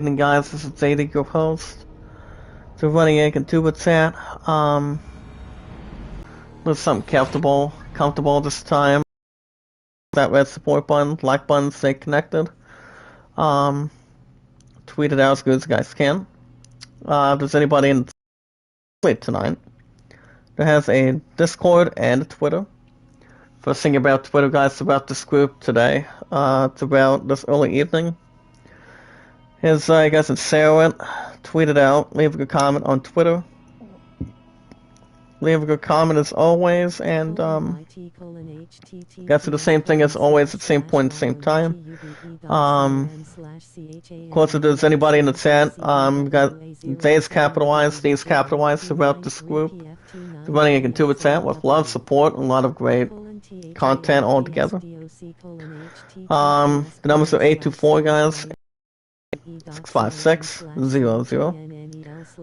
Evening guys, this is Zadie, your host. So running a Contuba chat. With something comfortable this time. That red support button, like button, stay connected. Tweet it out as good as you guys can. If there's anybody in tonight that has a Discord and a Twitter. First thing about Twitter, guys, about this group today. It's about this early evening. Here's you guys in Sarah, tweet it out, leave a good comment on Twitter. Leave a good comment as always, and guys do the same thing as always at the same point at the same time. Of course, if there's anybody in the chat, got Z's capitalized, D's capitalized throughout this group. They're running a Contuba chat with love, support, and a lot of great content all together. The numbers are 824 guys. 656-00.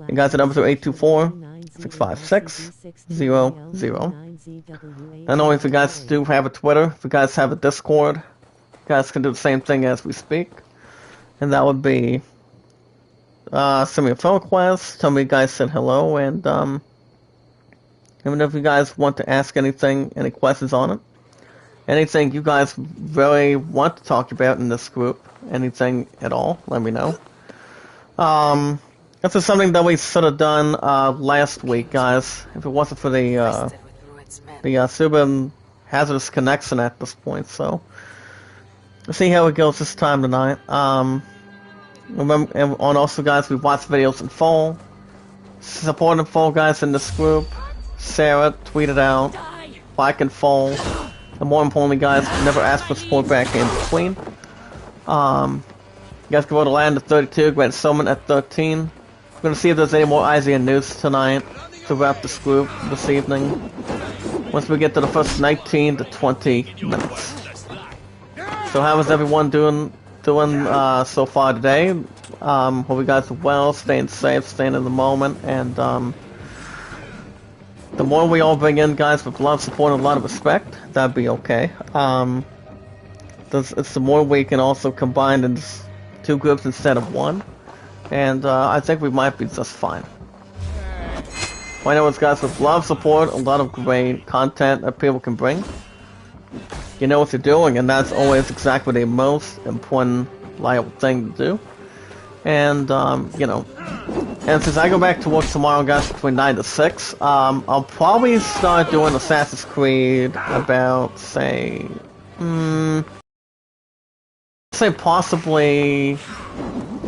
And guys, the numbers are 824-656-00. I know if you guys do have a Twitter, if you guys have a Discord, you guys can do the same thing as we speak. And that would be send me a phone request, tell me you guys said hello, and even if you guys want to ask anything, any questions on it, anything you guys really want to talk about in this group, anything at all, let me know. This is something that we should have done last week, guys. If it wasn't for the super hazardous connection at this point, so let's see how it goes this time tonight. Remember, and also, guys, we watch videos in full. Support in full, guys, in this group. Sarah, tweet it out. Like in full. And more importantly, guys, never ask for support back in between. You guys can go to land at 32, Grand Summon at 13. We're going to see if there's any more IZN news tonight to wrap this group this evening. Once we get to the first 19 to 20 minutes. So how is everyone doing so far today? Hope you guys are well, staying safe, staying in the moment, and the more we all bring in guys with love, support, and a lot of respect, that'd be okay. It's the more we can also combine in two groups instead of one, and I think we might be just fine. I know it's guys with love, support, a lot of great content that people can bring. You know what you're doing, and that's always exactly the most important, liable thing to do. And, you know, and since I go back to work tomorrow, guys, between 9 to 6, I'll probably start doing Assassin's Creed about, say possibly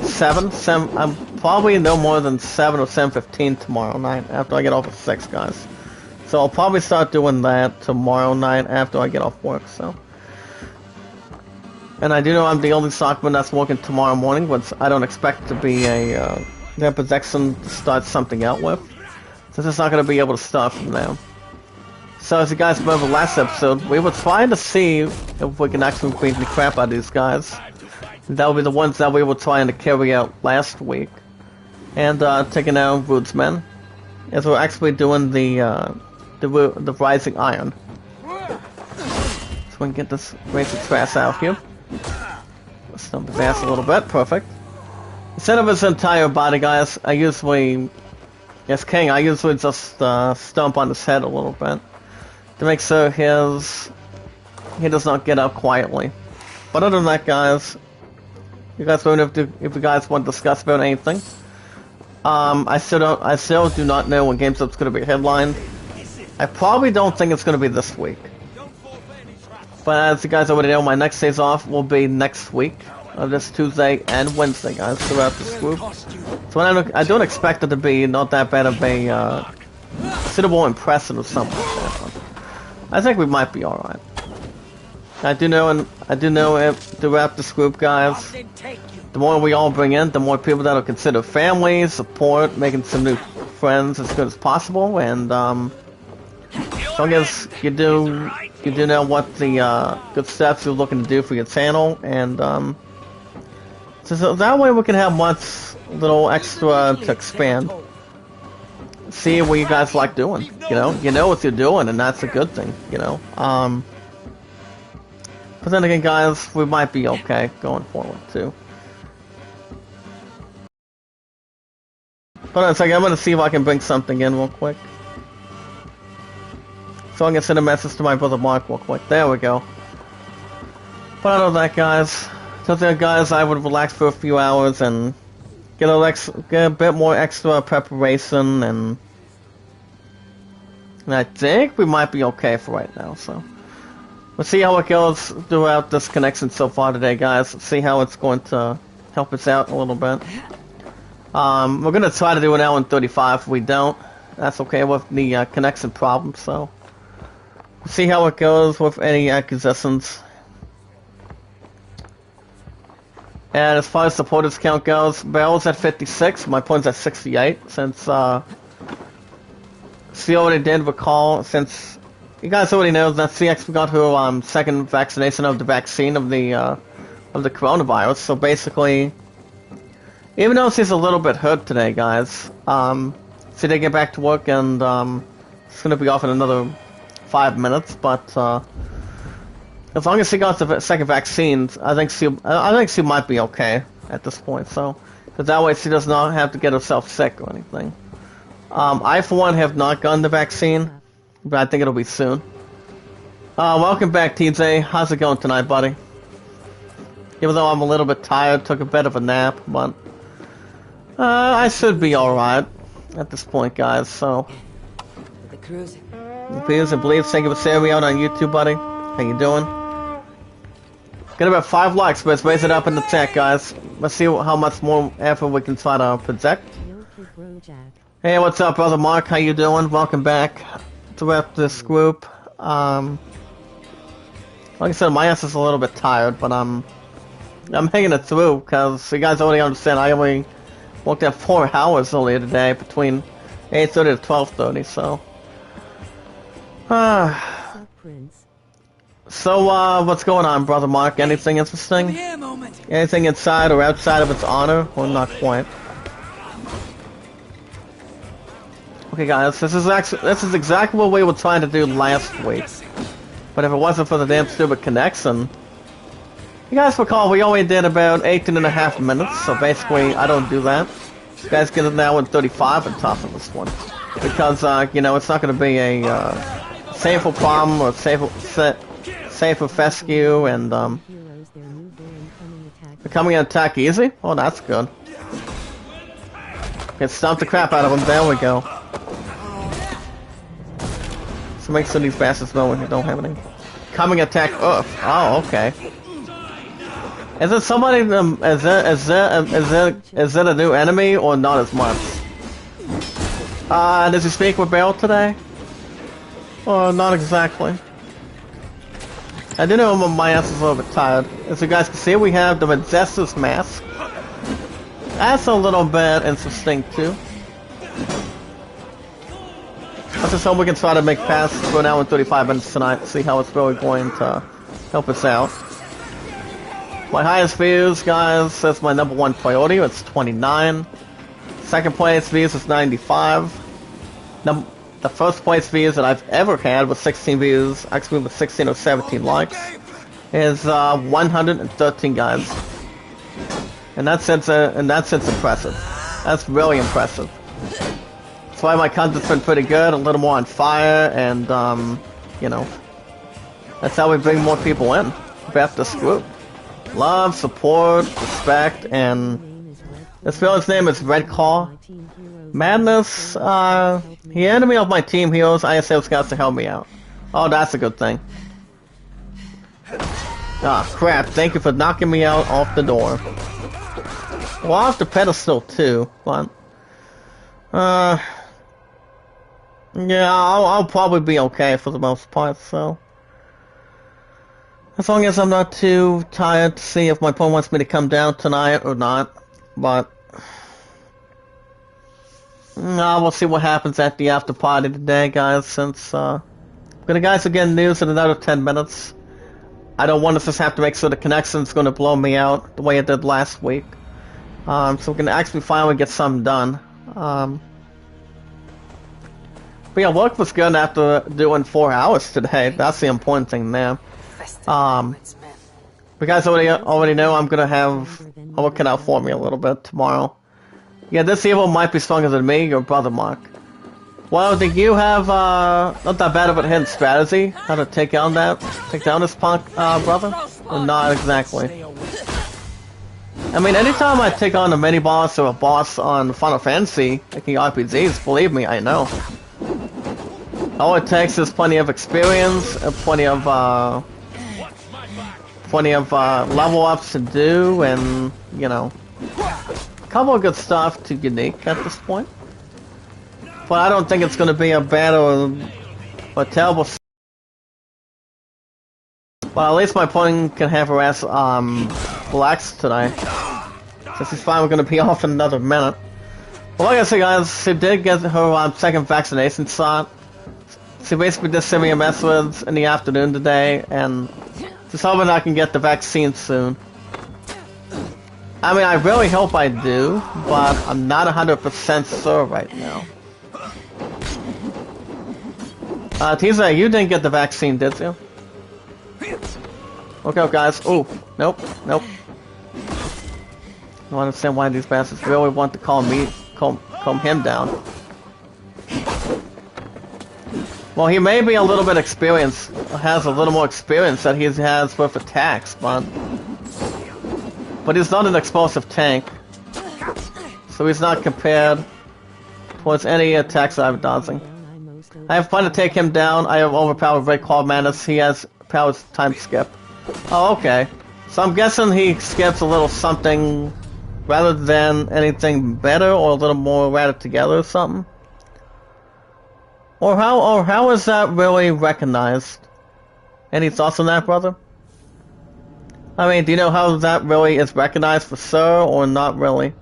7, I'm probably no more than 7 or 7:15 tomorrow night after I get off at 6, guys. So I'll probably start doing that tomorrow night after I get off work, so. And I do know I'm the only stockman that's working tomorrow morning, but I don't expect to be a position to start something out with, since it's not going to be able to start from now. So as you guys remember last episode, we were trying to see if we can actually beat the crap out of these guys. That would be the ones that we were trying to carry out last week. And taking out Woodsmen. As we're actually doing the Rising Iron. So we can get this racing trash out here. Stump his ass a little bit, perfect. Instead of his entire body, guys, I usually just stomp on his head a little bit. To make sure he does not get up quietly. But other than that, guys, you guys don't have to, if you guys want to discuss about anything. I still do not know when GameStop's going to be headlined. I probably don't think it's going to be this week. But as you guys already know, my next days off will be next week. This Tuesday and Wednesday, guys, throughout this group. So I don't expect it to be not that bad of a suitable impression or something like that. I think we might be alright. I do know throughout this group, guys, the more we all bring in, the more people that will consider family, support, making some new friends as good as possible, and as long as you do know what the good steps you're looking to do for your channel, and so that way we can have much little extra to expand. See what you guys like doing, you know what you're doing, and that's a good thing, you know. But then again, guys, we might be okay going forward too. Hold on a second, I'm gonna see if I can bring something in real quick. So I'm gonna send a message to my brother Mark real quick. There we go. But other than that, guys, I would relax for a few hours and get a bit more extra preparation, and I think we might be okay for right now. So we'll see how it goes throughout this connection so far today, guys. See how it's going to help us out a little bit. We're gonna try to do an hour and 35. If we don't, that's okay with the connection problem. So we'll see how it goes with any acquisitions. And as far as supporters count goes, Barrel's at 56, my point's at 68, since, she already did recall, since you guys already know that CX got her, second vaccination of the vaccine of the coronavirus, so basically, even though she's a little bit hurt today, guys, she did get back to work, and, she's gonna be off in another 5 minutes, but, as long as she got the second vaccine, I think she might be okay at this point. So, because that way she does not have to get herself sick or anything. I for one have not gotten the vaccine, but I think it'll be soon. Welcome back, TJ. How's it going tonight, buddy? Even though I'm a little bit tired, took a bit of a nap, but I should be all right at this point, guys. So, The cruise. Please and believe. Thank you for sharing me out on YouTube, buddy. How you doing? Got about 5 likes, but let's raise it up in the chat, guys. Let's see how much more effort we can try to project. Hey, what's up, brother Mark? How you doing? Welcome back to this group. Like I said, my ass is a little bit tired, but I'm hanging it through because you guys already understand. I only worked at 4 hours earlier today, between 8:30 to 12:30. So, So, what's going on, brother Mark? Anything interesting? Anything inside or outside of its honor? Or not quite? Okay, guys, this is exactly what we were trying to do last week. But if it wasn't for the damn stupid connection, you guys recall we only did about 18.5 minutes, so basically I don't do that. You guys get an hour and 35 on top of this one. Because, you know, it's not going to be a safer problem or safer fescue, and becoming an attack easy? Oh, that's good. Okay, stomp the crap out of them. There we go. So make sure these bastards know when you don't have any. Coming attack. Oh, okay. Is it somebody? Is it a new enemy or not as much? Does he speak with Barrel today? Or not exactly. I do know my ass is a little bit tired. As you guys can see, we have the Majester's Mask. That's a little bit interesting too. Let's just hope we can try to make past for an hour and 35 minutes tonight. See how it's really going to help us out. My highest views, guys, that's my #1 priority. It's 29. Second place views is 95. The first place views that I've ever had with 16 views, actually with 16 or 17 likes, is 113, guys. And that's impressive. That's really impressive. That's why my content's been pretty good, a little more on fire, and you know, that's how we bring more people in about this group. Love, support, respect, and this villain's name is Red Claw. Madness, he enemy of my team heroes, ISL scouts to help me out. Oh, that's a good thing. Ah, crap, thank you for knocking me out off the door. Well, off the pedestal too, but... yeah, I'll probably be okay for the most part, so... As long as I'm not too tired to see if my opponent wants me to come down tonight or not, but... No, we'll see what happens at the after party today, guys, since, the guys are getting news in another 10 minutes. I don't want to just have to make sure the connection's gonna blow me out the way it did last week. So we can actually finally get something done. But yeah, work was good after doing 4 hours today. That's the important thing there. You guys already know I'm gonna have... I'll look it out for me a little bit tomorrow. Yeah, this evil might be stronger than me, your brother Mark. Well, do you have not that bad of a hidden strategy? How to take down this punk brother? Or not exactly. I mean, anytime I take on a mini boss or a boss on Final Fantasy, making RPGs, believe me, I know. All it takes is plenty of experience, plenty of level ups to do, and you know, a couple of good stuff to unique at this point. But I don't think it's going to be a bad or terrible. Well, at least my opponent can have her ass relaxed today. Since he's finally going to be off in another minute. Well, like I said, guys, she did get her second vaccination shot. She basically just sent me a message in the afternoon today, and just hoping I can get the vaccine soon. I mean, I really hope I do, but I'm not 100% sure right now. Teaser, you didn't get the vaccine, did you? Okay, guys. Oh, nope. I don't understand why these bastards really want to calm him down. Well, he may be a little bit experienced, has a little more experience that he has with attacks, but he's not an explosive tank, so he's not compared towards any attacks I've dodging. I have fun to take him down. I have overpowered Red Claw Manus. He has powers time skip. Oh, okay. So I'm guessing he skips a little something rather than anything better or a little more rather together or something. Or how is that really recognized? Any thoughts on that, brother? I mean, do you know how that really is recognized for sure or not really?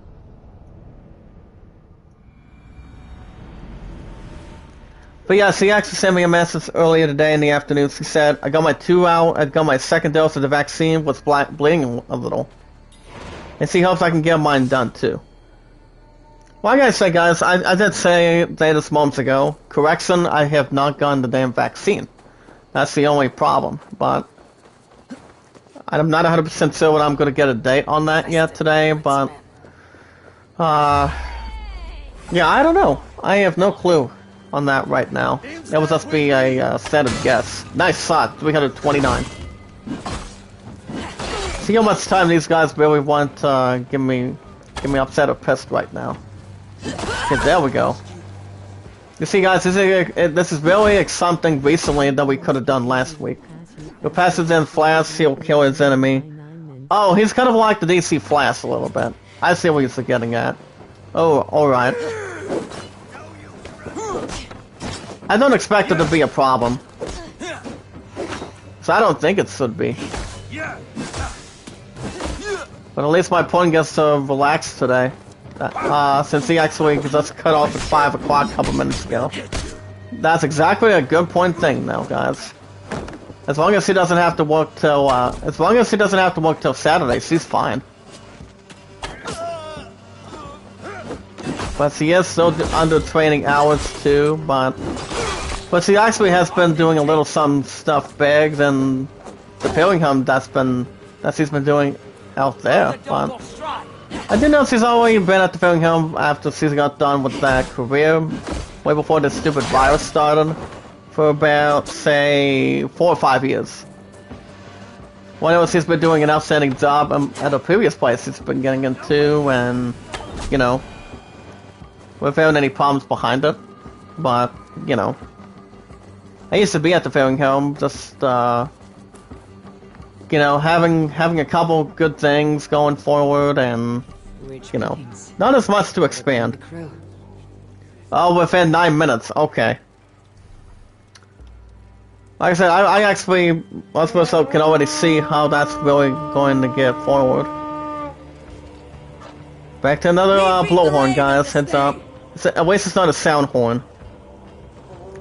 But yeah, she actually sent me a message earlier today in the afternoon. She said, I got my second dose of the vaccine, was bleeding a little. And she hopes I can get mine done too. Well, I gotta say, guys, I did say this moments ago, correction, I have not gotten the damn vaccine. That's the only problem, but I'm not 100% sure when I'm gonna get a date on that yet today, but yeah, I don't know. I have no clue on that right now. That would just be a standard guess. Nice shot, 329. See how much time these guys really want to give me upset or pissed right now. Okay, there we go. You see, guys, this is really something recently that we could have done last week. He'll pass his in flash, he'll kill his enemy. Oh, he's kind of like the DC Flash a little bit. I see what he's getting at. Oh, alright. I don't expect it to be a problem. So I don't think it should be. But at least my opponent gets to relax today. Since he actually just cut off at 5 o'clock a couple minutes ago. That's exactly a good point thing now, guys. As long as he doesn't have to work till Saturday, she's fine. But she is still under training hours too, but she actually has been doing a little some stuff big than the Pillingham that she's been doing out there. But I do know she's already been at the Pillingham after she got done with that career, way before this stupid virus started, for about, say, 4 or 5 years. Well, I know she's been doing an outstanding job at a previous place she's been getting into, and, you know, without any problems behind it. But, you know, I used to be at the Fillingham, just, you know, having a couple good things going forward, and, you know, not as much to expand. Oh, within 9 minutes, okay. Like I said, I actually, most myself can already see how that's really going to get forward. Back to another blowhorn, guys, heads up. At least it's not a sound horn.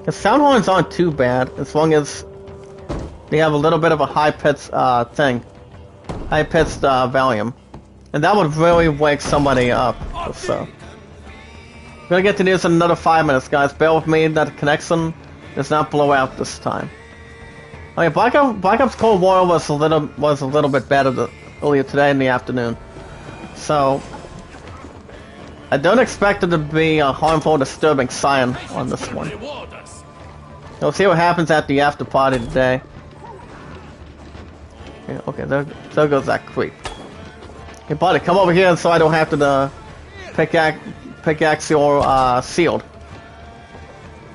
The sound horns aren't too bad, as long as they have a little bit of a high-pitched high-pitched volume. And that would really wake somebody up, so. We're gonna get to news in another 5 minutes, guys. Bear with me that the connection does not blow out this time. Okay, Black Ops Cold War was a little bit better earlier today in the afternoon. So I don't expect it to be a harmful, disturbing sign on this one. We'll see what happens at the after party today. Yeah, okay, there goes that creep. Hey, buddy, come over here so I don't have to pickaxe your shield.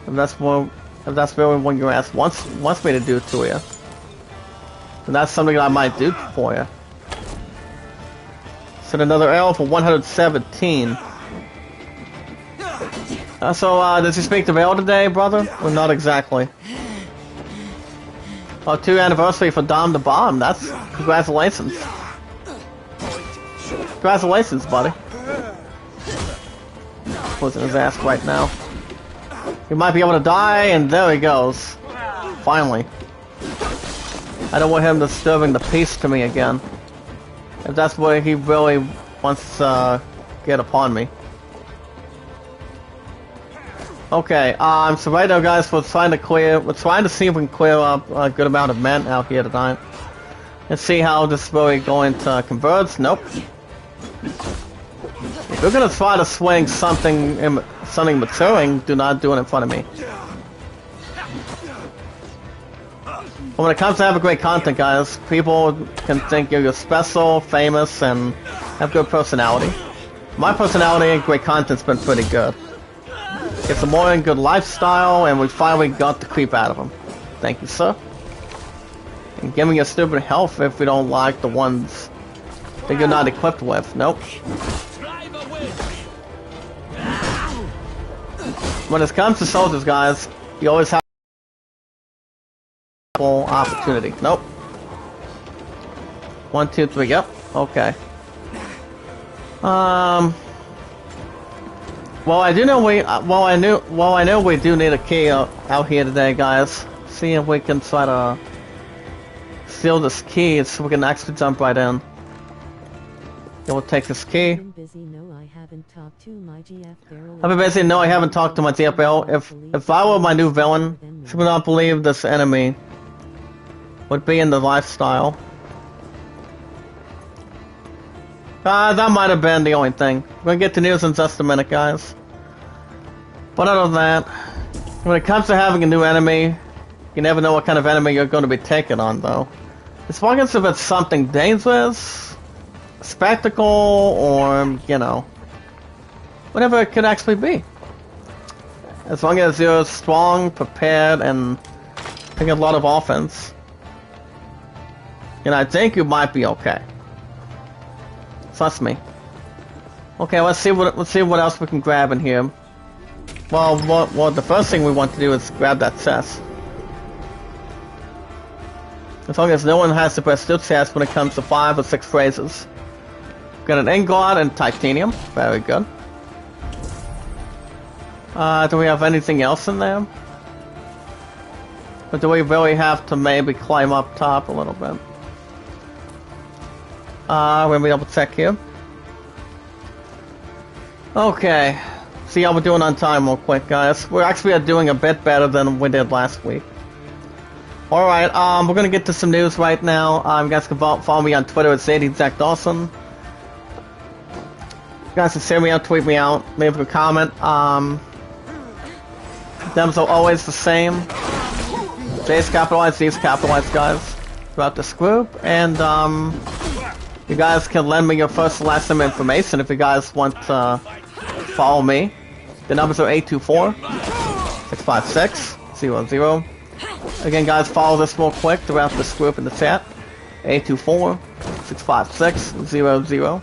If that's really what your ass wants me to do to you, then that's something I might do for you. Set another arrow for 117. Does he speak to Vale today, brother? Or not exactly? Oh, 2 anniversary for Dom the Bomb. That's congratulations. Congratulations, buddy. Closing his ass right now. He might be able to die, and there he goes. Finally. I don't want him disturbing the peace to me again. If that's what he really wants to get upon me. Okay, so right now, guys, we're trying to see if we can clear up a good amount of men out here tonight. Let's see how this is really going to converge. Nope. If you're gonna try to swing something maturing, do not do it in front of me. When it comes to having great content, guys, people can think you're special, famous, and have good personality. My personality and great content's been pretty good. Get some more in good lifestyle, and we finally got the creep out of him. Thank you, sir. And give me your stupid health if we don't like the ones that you're not equipped with. Nope. When it comes to soldiers, guys, you always have opportunity. Nope. 1, 2, 3. Yep. Okay. Well, I know we do need a key out here today, guys. See if we can try to steal this key so we can actually jump right in. Then we'll take this key. I've been busy. No, I haven't talked to my GF Barrel. If I were my new villain, she would not believe this enemy would be in the lifestyle. That might have been the only thing. We're gonna get to news in just a minute, guys. But other than that, when it comes to having a new enemy, you never know what kind of enemy you're going to be taking on, though. As long as if it's something dangerous, spectacle, or, you know, whatever it could actually be. As long as you're strong, prepared, and taking a lot of offense, I think you might be okay. Trust me. Okay, let's see what else we can grab in here. Well, the first thing we want to do is grab that chest. As long as no one has to press the chest when it comes to 5 or 6 phrases. Got an ingot and titanium. Very good. Do we have anything else in there? Or do we really have to maybe climb up top a little bit? We'll be able to check here. Okay. See how we're doing on time real quick, guys. We're actually doing a bit better than we did last week. Alright, we're gonna get to some news right now. You guys can follow me on Twitter at ZadyZachDawson. You guys can share me out, tweet me out, leave a comment. Them are always the same. J's capitalized, Z's capitalized, guys, throughout this group. And, you guys can lend me your first and last name information if you guys want to follow me. The numbers are 824-656-00. Again, guys, follow this real quick throughout this group in the chat. 824-656-00.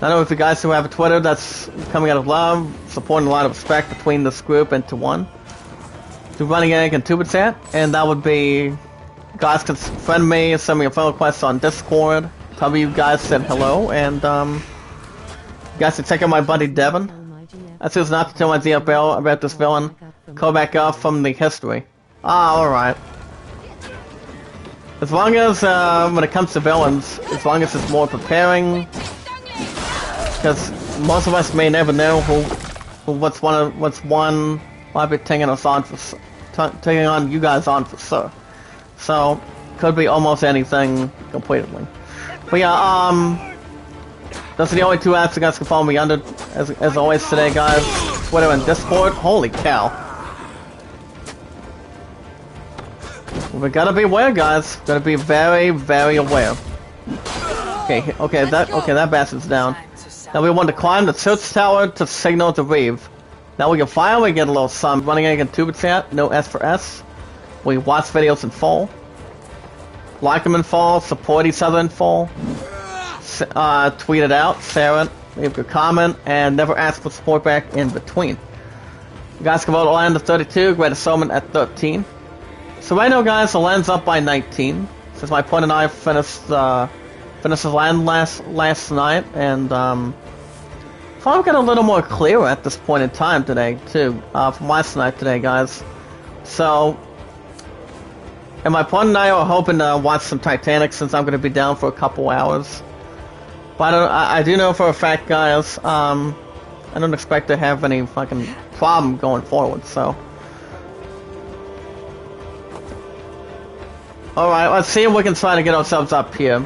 I know if you guys who have a Twitter that's coming out of love, supporting a lot of respect between this group and to one. To Running Egg and Tuba Chat, and that would be... Guys can friend me, send me a friend request on Discord. Tell me you guys said hello, and you guys can check out my buddy Devin. That's who's not to tell my ZF Barrel about this villain. Call back up from the history. Alright. As long as, when it comes to villains, as long as it's more preparing, because most of us may never know what's one might be taking us on for, taking on you guys on for sure. So, could be almost anything completely. But yeah, Those are the only two apps you guys can follow me under, as always today, guys. Twitter and Discord. Holy cow. We gotta be aware, guys. Gotta be very, very aware. Okay, that bastard's down. Now we want to climb the church tower to signal to Reeve. Now we can finally get a little sun. Running against Tuba Chat, no S for S. We watch videos in full. Like them in full, support each other in full. Tweet it out, share it, leave a comment, and never ask for support back in between. You guys can vote land at 32, Greater Solomon at 13. So right now, guys, the land's up by 19. Since my opponent and I finished the land last night, and probably got a little more clearer at this point in time today too, from last night today, guys. So, and my opponent and I are hoping to watch some Titanic since I'm going to be down for a couple hours. But I do know for a fact, guys, I don't expect to have any fucking problem going forward, so. Alright, let's see if we can try to get ourselves up here.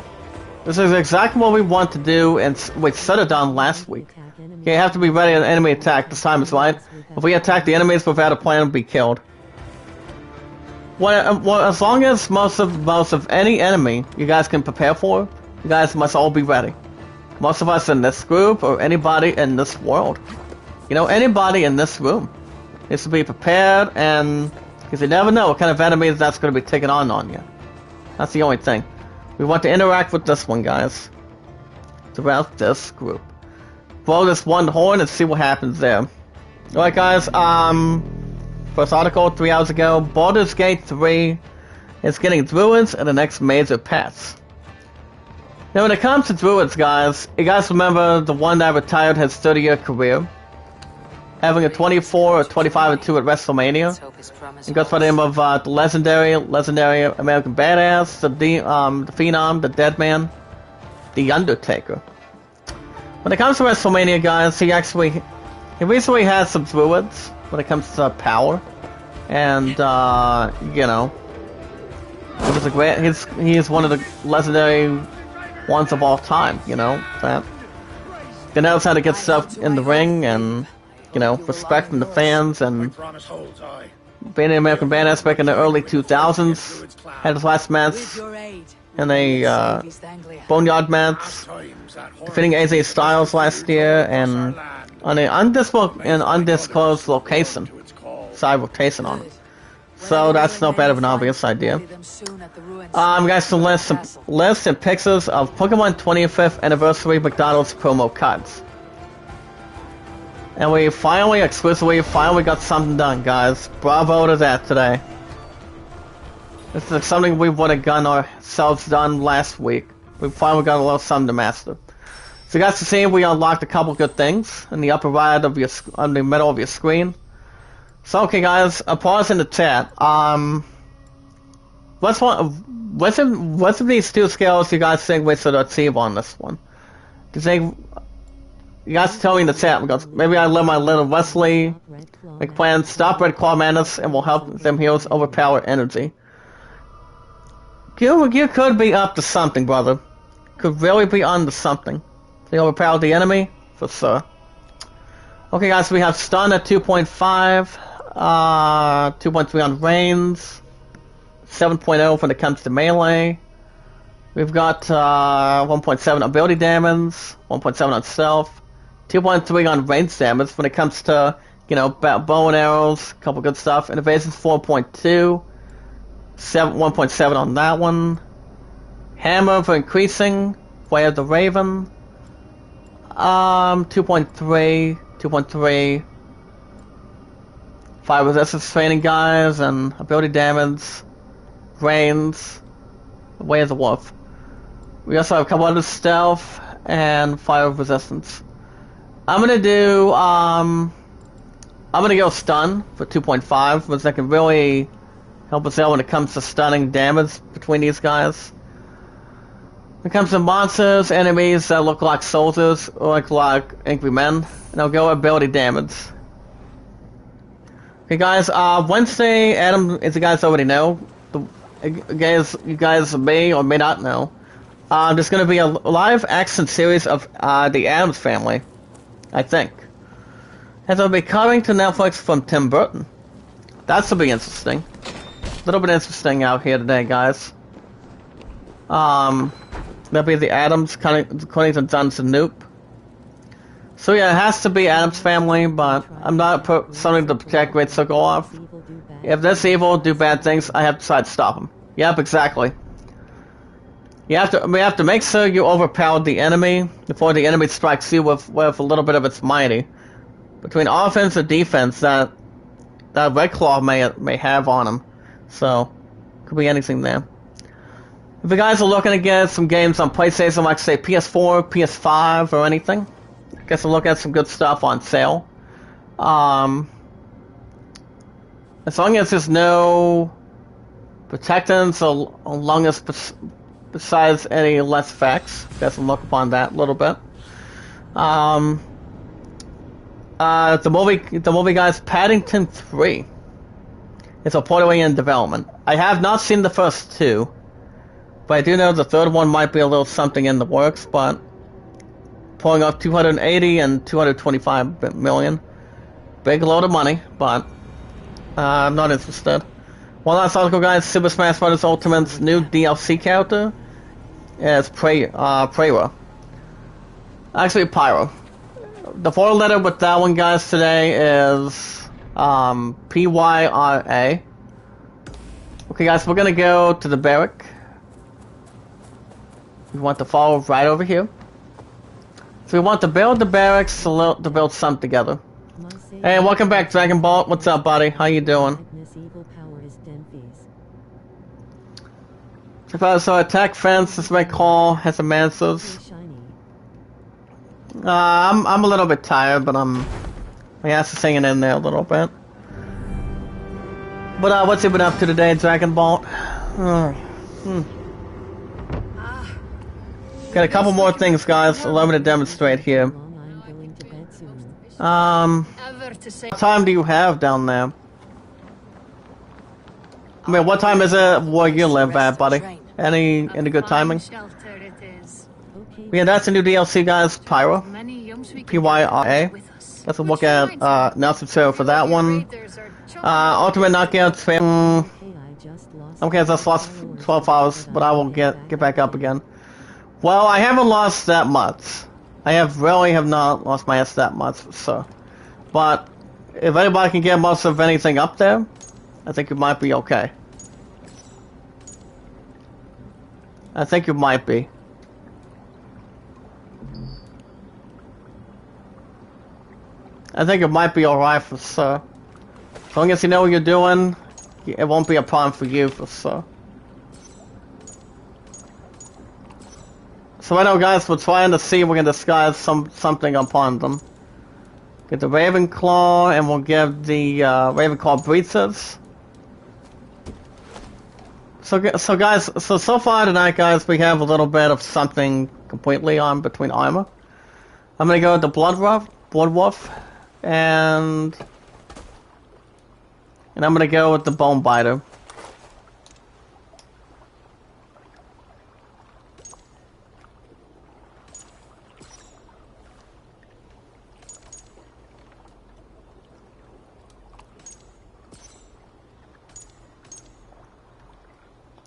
This is exactly what we want to do, and we set it down last week. Okay, you have to be ready for an enemy attack. This time is right. If we attack the enemies without a plan, we'll be killed. Well, as long as most of any enemy you guys can prepare for, you guys must all be ready. Most of us in this group, or anybody in this world. You know, anybody in this room needs to be prepared, and because you never know what kind of enemies that's going to be taking on you. That's the only thing. We want to interact with this one, guys. Throughout this group. Blow this one horn and see what happens there. Alright, guys, first article 3 hours ago. Baldur's Gate 3 is getting druids in the next major patch. Now, when it comes to druids, guys, you guys remember the one that retired his 30-year career? Having a 24 or 25-2 at WrestleMania. It goes by the name of the legendary American Badass, the Phenom, the Dead Man, the Undertaker. When it comes to WrestleMania, guys, he recently has some druids when it comes to power, and you know, it was a great. He's one of the legendary ones of all time. You know that. He knows how to get stuff in the ring and. You know, respect from the fans, and being an American Badass back in the early 2000s, had his last match in a Boneyard match, defeating AJ Styles last year, and on an undisclosed location, side rotation on it. So that's not bad of an obvious idea. Guys, some lists and pictures of Pokemon 25th Anniversary McDonald's promo cards. And we finally got something done, guys. Bravo to that today. This is something we would have gotten ourselves done last week. We finally got a little something to master. So you guys can see we unlocked a couple good things in the upper right of on the middle of your screen. So okay, guys, a pause in the chat. What's of these two skills you guys think we should achieve on this one? Do you think? You guys tell me in the chat, because maybe I let my little Wesley make plans, stop Red Claw Madness, and will help them heroes overpower energy. You could be up to something, brother. Could really be on to something. They overpower the enemy? For sure. Okay, guys, we have stun at 2.5, 2.3 on range, 7.0 when it comes to melee. We've got 1.7 ability damage, 1.7 on stealth. 2.3 on range damage when it comes to, you know, bow and arrows, a couple good stuff. And evasion's 4.2, 1.7 on that one. Hammer for increasing, Way of the Raven. 2.3. Fire resistance training, guys, and ability damage, range, Way of the Wolf. We also have a couple other stealth and fire resistance. I'm gonna go stun for 2.5, which that can really help us out when it comes to stunning damage between these guys. When it comes to monsters, enemies that look like soldiers or look like angry men, and I'll go ability damage. Okay, guys. Wednesday, Adam, as you guys already know, you guys may or may not know, There's going to be a live action series of the Addams Family, I think. And it'll be coming to Netflix from Tim Burton. That'll be interesting. A little bit interesting out here today, guys. That'll be the Addams, according to Johnson Noop. So yeah, it has to be Addams Family, but I'm not something to protect Great Circle off. If this evil do bad things, I have to try to stop them. Yep, exactly. We have to make sure you overpower the enemy before the enemy strikes you with a little bit of its mighty. Between offense and defense that Red Claw may have on him. So, could be anything there. If you guys are looking to get some games on PlayStation, like say PS4, PS5, or anything, I guess I'll look at some good stuff on sale. As long as there's no protectants or long as besides any less facts, I guess I'll look upon that a little bit. The movie guys, Paddington 3 is reportedly in development. I have not seen the first two, but I do know the third one might be a little something in the works, but pulling up 280 and 225 million. Big load of money, but I'm not interested. One last article, guys. Super Smash Bros. Ultimate's new DLC character is Pyra. Actually, Pyro. The 4-letter with that one, guys, today is Pyra. Okay, guys, we're gonna go to the barrack. We want to follow right over here. So we want to build the barracks to build some together. Hey, welcome back, Dragon Ball. What's up, buddy? How you doing? So attack fence, this may call, has some answers. I'm a little bit tired, but my ass is hanging in there a little bit. But what's he been up to today, Dragon Ball? Got a couple more things, guys. Allow me to demonstrate here. What time do you have down there? I mean, what time is it where you live at, buddy? Any good timing? Yeah, that's a new DLC, guys. Pyra. Pyra. Let's look at announcement show for that one. Ultimate Knockouts. Okay, I just lost 12 hours, but I will get back up again. Well, I haven't lost that much. I really have not lost my ass that much, so. But if anybody can get most of anything up there, I think it might be okay. I think it might be. I think it might be alright for sure. As long as you know what you're doing, it won't be a problem for you for sure. So right now, guys, we're trying to see if we can disguise something upon them. Get the Ravenclaw, and we'll give the Ravenclaw breeches. So guys, so far tonight, guys, we have a little bit of something completely on between armor. I'm gonna go with the Bloodwolf, and I'm gonna go with the Bone Biter.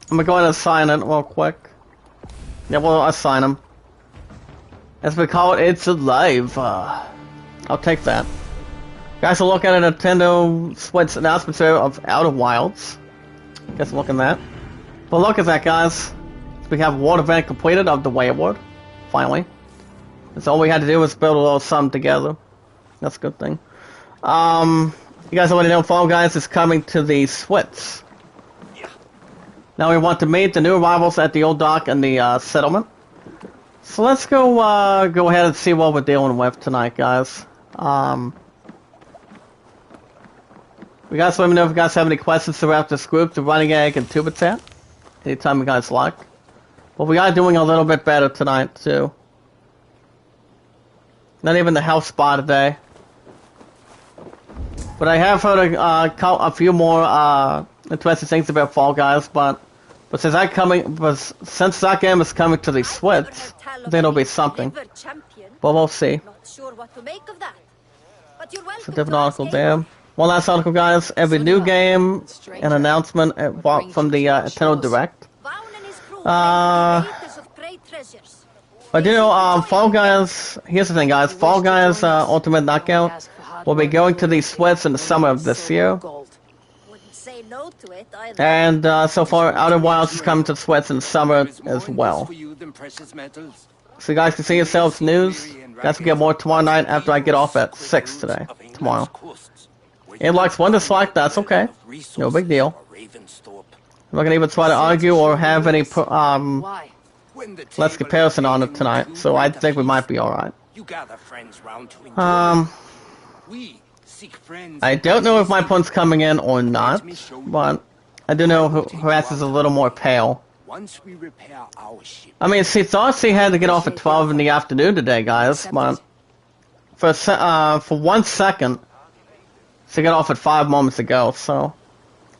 I'm gonna go ahead and assign it real quick. Yeah, we'll assign him. As we call it, it's alive. I'll take that. Guys, we'll look at a Nintendo Switch announcement of Outer Wilds. Guess we'll look at that. But look at that, guys. We have World Event completed of the Wayward. Finally. That's all we had to do was build a little something together. That's a good thing. You guys already know Fall Guys is coming to the Switch. Now we want to meet the new arrivals at the old dock and the settlement. So let's go ahead and see what we're dealing with tonight, guys. We guys let me know if you guys have any questions throughout this group, the Running Egg and Tubitat. Anytime you guys like. But we are doing a little bit better tonight too. Not even the health spa today. But I have heard a few more interesting things about Fall Guys, but But since that game is coming to the Switch, I think it'll be something. But we'll see. Not sure what to make of that. But you're It's a welcome different to ask article anyone. there. One last article, guys. Every new game, an announcement from the Nintendo Direct. Vaughn and his crew Uh, claim to be raiders of great treasures. I do know, Fall Guys, here's the thing, guys. Fall Guys Ultimate Knockout will be going to the Switch in the summer of this year. Wouldn't say no to it either. And so far, Outer Wilds is coming to the Switch in the summer as well. So you guys can see yourselves news. You guys will get more tomorrow night after I get off at 6 today, tomorrow. It likes one dislike, that's okay. No big deal. I'm not gonna even try to argue or have any Why? less comparison on it tonight, so I think we might be alright. I don't know if my pun's coming in or not, but I do know Horace is a little more pale. I mean, she thought she had to get off at 12 in the afternoon today, guys, but for 1 second, she got off at 5 moments ago, so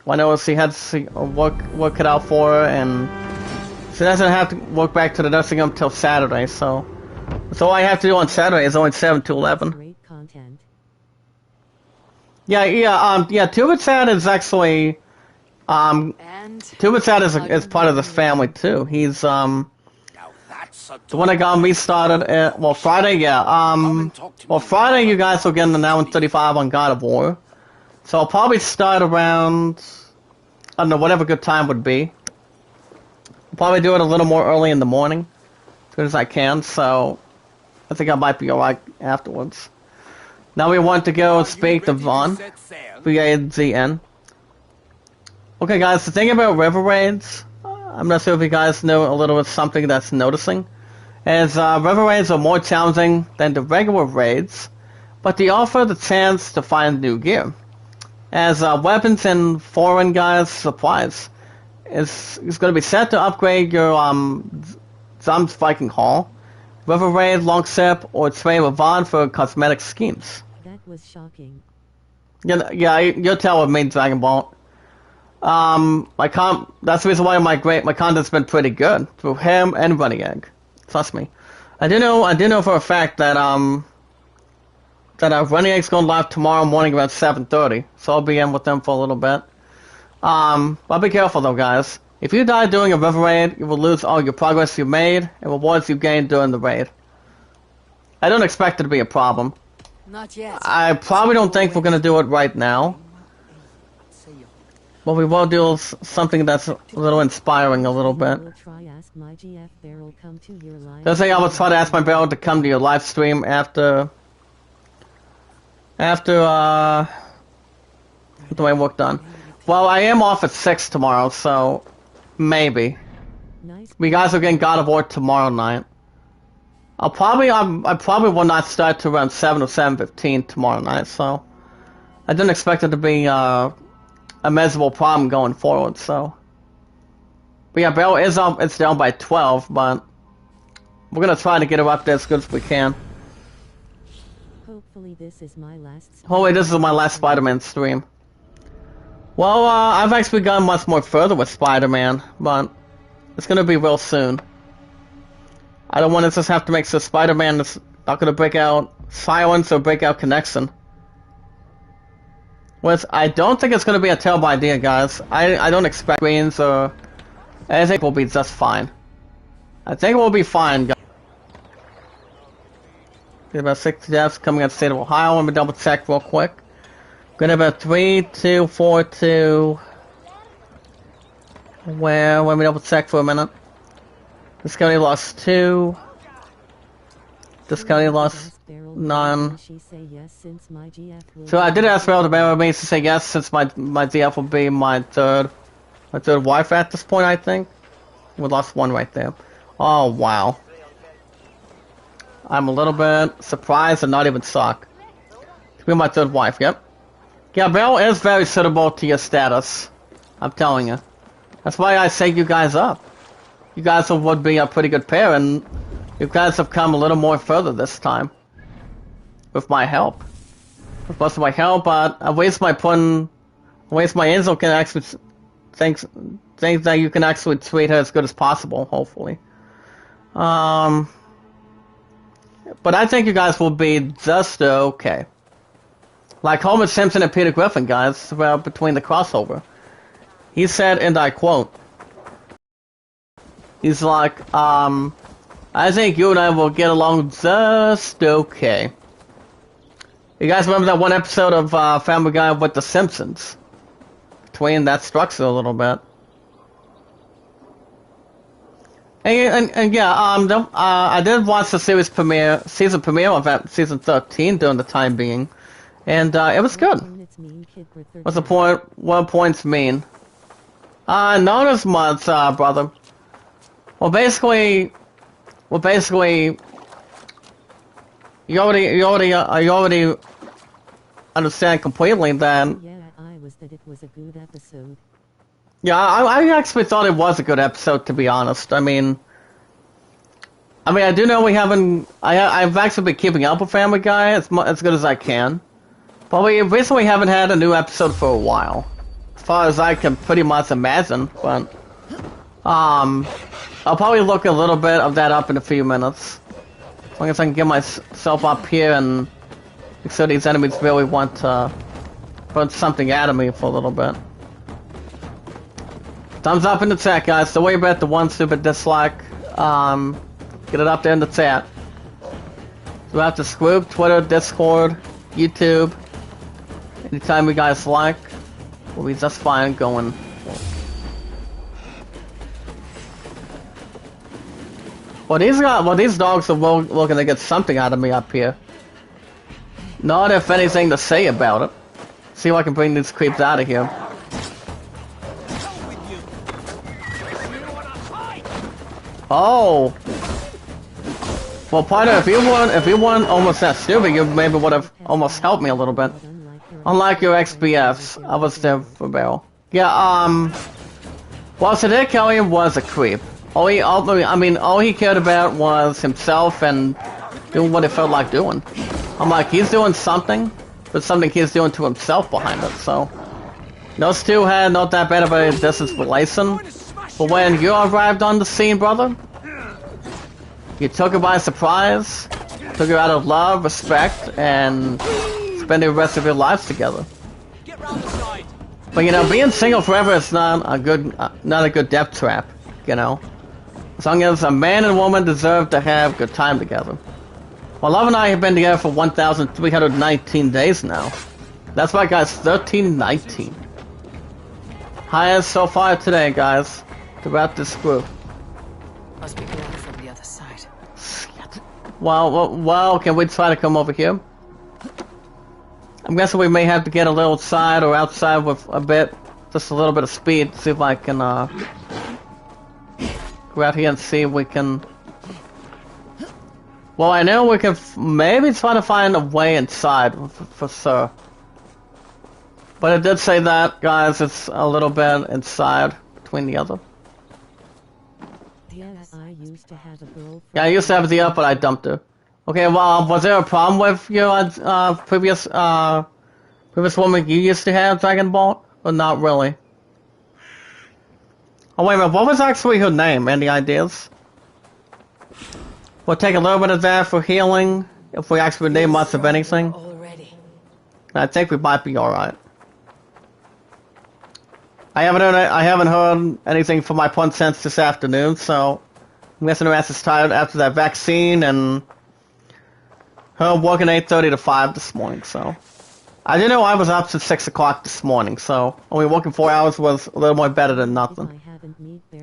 I know she had work cut out for her, and she doesn't have to work back to the nursing home until Saturday, so all I have to do on Saturday is only 7 to 11. Great content. Yeah, Tubitsat is actually, And Tubitsat is part of this family too. He's, the one that got me started, well, Friday, yeah, well, Friday you guys will get an hour and 35 on God of War. So I'll probably start around, I don't know, whatever good time would be. I'll probably do it a little more early in the morning, as good as I can, so I think I might be alright afterwards. Now we want to go speak to Vaughn, VAZN. Okay guys, the thing about river raids, I'm not sure if you guys know a little bit something that's noticing, is river raids are more challenging than the regular raids, but they offer the chance to find new gear. As weapons and foreign guys supplies is going to be set to upgrade your Zom's Viking Hall, River Raid, Long Sip, or trade with Vaughn for cosmetic schemes. that was shocking. Yeah, you'll tell with me, Dragon Ball. That's the reason why my content's been pretty good through him and Running Egg. Trust me. I do know for a fact that Running Egg's going live tomorrow morning around 7:30, so I'll be in with them for a little bit. But be careful though, guys. If you die doing a river raid, you will lose all your progress you made and rewards you gained during the raid. I don't expect it to be a problem. Not yet. I probably don't think we're gonna do it right now, but we will do something that's a little inspiring a little bit. Will try ask my GF Barrel come to your live. Let's say I will try to ask my barrel to come to your live stream after the way work done. Well, I am off at 6 tomorrow, so maybe. Nice. We guys are getting God of War tomorrow night. I probably will not start to around 7 or 7:15 tomorrow night, so I didn't expect it to be a miserable problem going forward. So, but yeah, barrel is up. It's down by 12, but we're gonna try to get her up there as good as we can. Hopefully this is my last. Hopefully this is my last Spider-Man stream. Well, I've actually gone much more further with Spider-Man, but it's gonna be real soon. I don't want to just have to make sure Spider-Man is not gonna break out Silence or break out Connection. Which I don't think it's gonna be a terrible idea, guys. I don't expect greens or anything will be just fine. I think we'll be fine, guys. Get about 6 deaths coming out of the state of Ohio. Let me double check real quick. Gonna have about 3, 2, 4, 2. Well, let me double check for a minute. This county lost 2. This county lost none. So I did ask Rail to bear with me to say yes, since my DF will be my third wife at this point, I think. We lost 1 right there. Oh wow. I'm a little bit surprised and not even shocked. To be my third wife, yep. Yeah, Beryl is very suitable to your status. I'm telling you. That's why I say you guys up. You guys would be a pretty good pair, and you guys have come a little more further this time. With my help. With most of my help, but I waste my angel can actually think that you can actually treat her as good as possible, hopefully. But I think you guys will be just okay. Like Homer Simpson and Peter Griffin, guys, between the crossover. He said, and I quote, he's like, I think you and I will get along just okay. You guys remember that one episode of Family Guy with The Simpsons? Between that structure a little bit. And yeah, I did watch the season premiere of that season 13 during the time being, and it was good. What's the point? What points mean? Not as much, brother. Well, basically, you already understand completely that. Yeah, I was that it was a good episode. Yeah, I actually thought it was a good episode, to be honest. I mean, I do know we haven't. I've actually been keeping up with Family Guy as good as I can, but we recently haven't had a new episode for a while, as far as I can pretty much imagine. But I'll probably look a little bit of that up in a few minutes, as long as I can get myself up here and make sure these enemies really want to put something out of me for a little bit. Thumbs up in the chat, guys. So worry about the one stupid dislike. Get it up there in the chat. So we have to Scoop, Twitter, Discord, YouTube. Anytime you guys like, we'll be just fine going. Well, these dogs are looking to get something out of me up here. Not if anything to say about it. See if I can bring these creeps out of here. Oh. Well, partner, if you weren't almost that stupid, you maybe would have almost helped me a little bit. Unlike your XBFs, I was there for Barrel. Yeah, well, Sadiq Kelly was a creep. All he cared about was himself and doing what he felt like doing. I'm like, he's doing something, but something he's doing to himself behind it, so. Those two had not that bad of a distance relation, but when you arrived on the scene, brother, you took her by surprise, took her out of love, respect, and spent the rest of your lives together. But you know, being single forever is not a good death trap, you know. As long as a man and woman deserve to have good time together. Well, Love and I have been together for 1,319 days now. That's right, guys, 1319. Highest so far today, guys, throughout this group. Must be going from the other side. Shit. Well, can we try to come over here? I'm guessing we may have to get a little side or outside with just a little bit of speed. See if I can go out here and see if we can. Well, I know we can maybe try to find a way inside for sure. But it did say that, guys, it's a little bit inside between the other. Yeah, I used to have a girlfriend. Yeah, I used to have the up, but I dumped her. Okay, well, was there a problem with your previous woman you used to have, Dragon Ball? Or not really? Oh, wait a minute, what was actually her name? Any ideas? We'll take a little bit of that for healing, if we actually name much of anything. Already. I think we might be alright. I haven't heard anything from my punch since this afternoon, so I'm guessing her ass is tired after that vaccine and her working 8:30 to 5 this morning, so. I didn't know I was up since 6 o'clock this morning, so only working 4 hours was a little more better than nothing.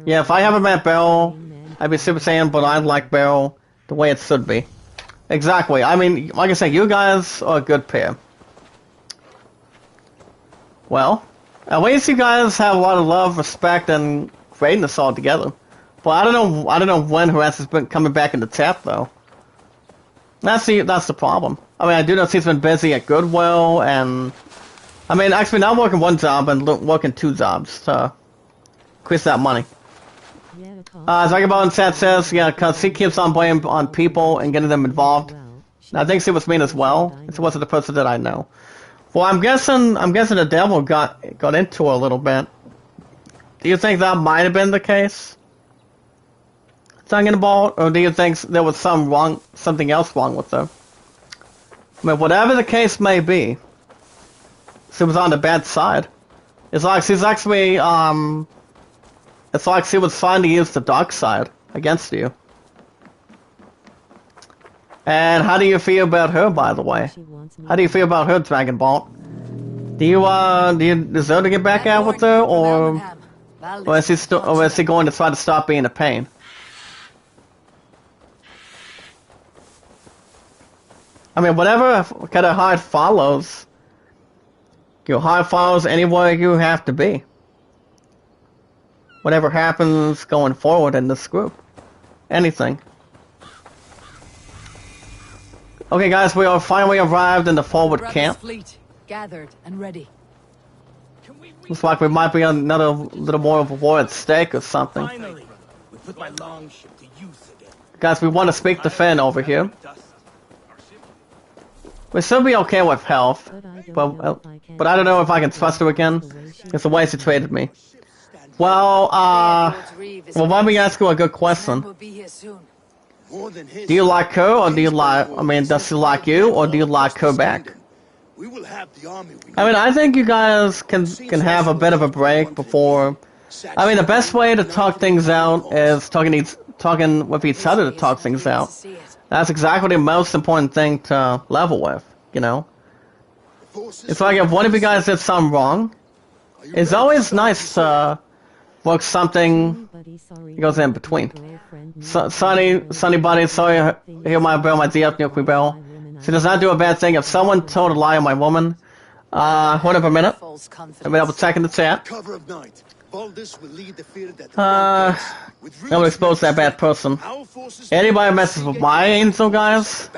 Yeah, if I haven't met Beryl, I'd be Super Saiyan, but I'd like Beryl the way it should be. Exactly. I mean, like I said, you guys are a good pair. Well, at least you guys have a lot of love, respect, and greatness all together. But I don't know when her ass has been coming back in the chat though. That's the problem. I mean, I do know she's been busy at Goodwill, and I mean, actually not working one job and working 2 jobs to increase that money. Zagabon chat says, yeah, because he keeps on blaming on people and getting them involved. And I think she was mean as well. She wasn't the person that I know. Well, I'm guessing the devil got into her a little bit. Do you think that might have been the case? Dragon Ball, or do you think there was something else wrong with her? I mean, whatever the case may be, she was on the bad side. It's like she's actually, it's like she was trying to use the dark side against you. And how do you feel about her, by the way? How do you feel about her, Dragon Ball? Do you deserve to get back out with her, or is she going to try to stop being a pain? I mean, whatever kind of heart follows, your heart follows anywhere you have to be. Whatever happens going forward in this group. Anything. Okay, guys, we are finally arrived in the forward camp. Fleet gathered and ready. Looks like we might be on another little more of a war at stake or something. Finally, we put my longship to use again. Guys, we want to speak to Finn over here. We should be okay with health, but I don't know if I can trust her again. It's the way she treated me. Well, let me ask you a good question. Do you like her, or do you like, I mean, does she like you, or do you like her back? I mean, I think you guys can have a bit of a break before. I mean, the best way to talk things out is talking with each other to talk things out. That's exactly the most important thing to level with, you know? It's like if one of you guys did something wrong, it's always nice to work something goes in between. Sunny buddy, sorry, hear my bell, my DF nuclear bell. She does not do a bad thing. If someone told a lie on my woman, hold up a minute. Let me double check in the chat. I'm gonna expose that bad person. Anybody messes with my angel, guys?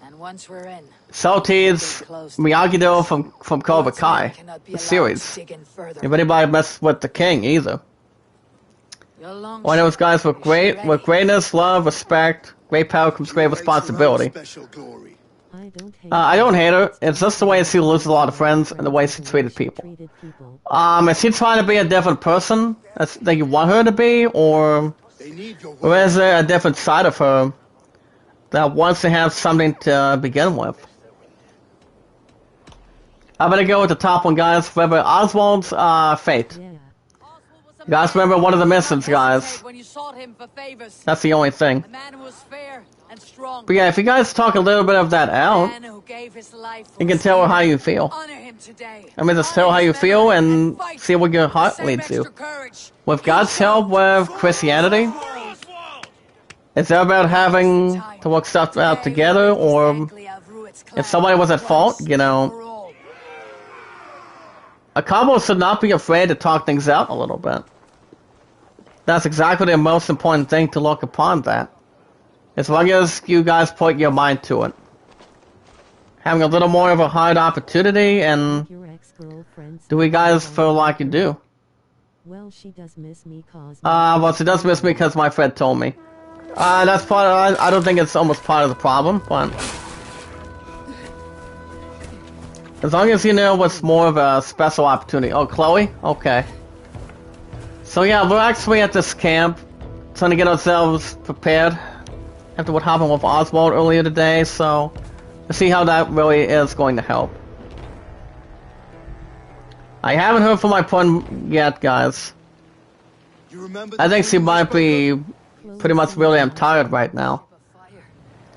And once we're in, Salties, Miyagi-Do from Cobra Kai, the series. If anybody messes with the king, either. One of those guys with greatness, love, respect, great power comes great responsibility. I don't hate her. It's just the way she loses a lot of friends and the way she treated people. Is she trying to be a different person that you want her to be, or is there a different side of her that wants to have something to begin with? I'm gonna go with the top one, guys. Remember Oswald's fate. You guys remember one of the missions, guys. That's the only thing. But yeah, if you guys talk a little bit of that out, you can tell her how you feel. I mean, just tell her how you feel and see what your heart leads you. With God's help with Christianity, it's about having to work stuff out together, or if somebody was at fault, you know, a couple should not be afraid to talk things out a little bit. That's exactly the most important thing to look upon that. As long as you guys put your mind to it. Having a little more of a hard opportunity, and do we guys feel like you do? Well, she does miss me cause well, she does miss me because my friend told me. That's part of, I don't think it's almost part of the problem, but as long as you know what's more of a special opportunity. Oh, Chloe? Okay. So yeah, we're actually at this camp, trying to get ourselves prepared after what happened with Oswald earlier today, so let's see how that really is going to help. I haven't heard from my friend yet, guys. I think she might be pretty much really I'm tired right now.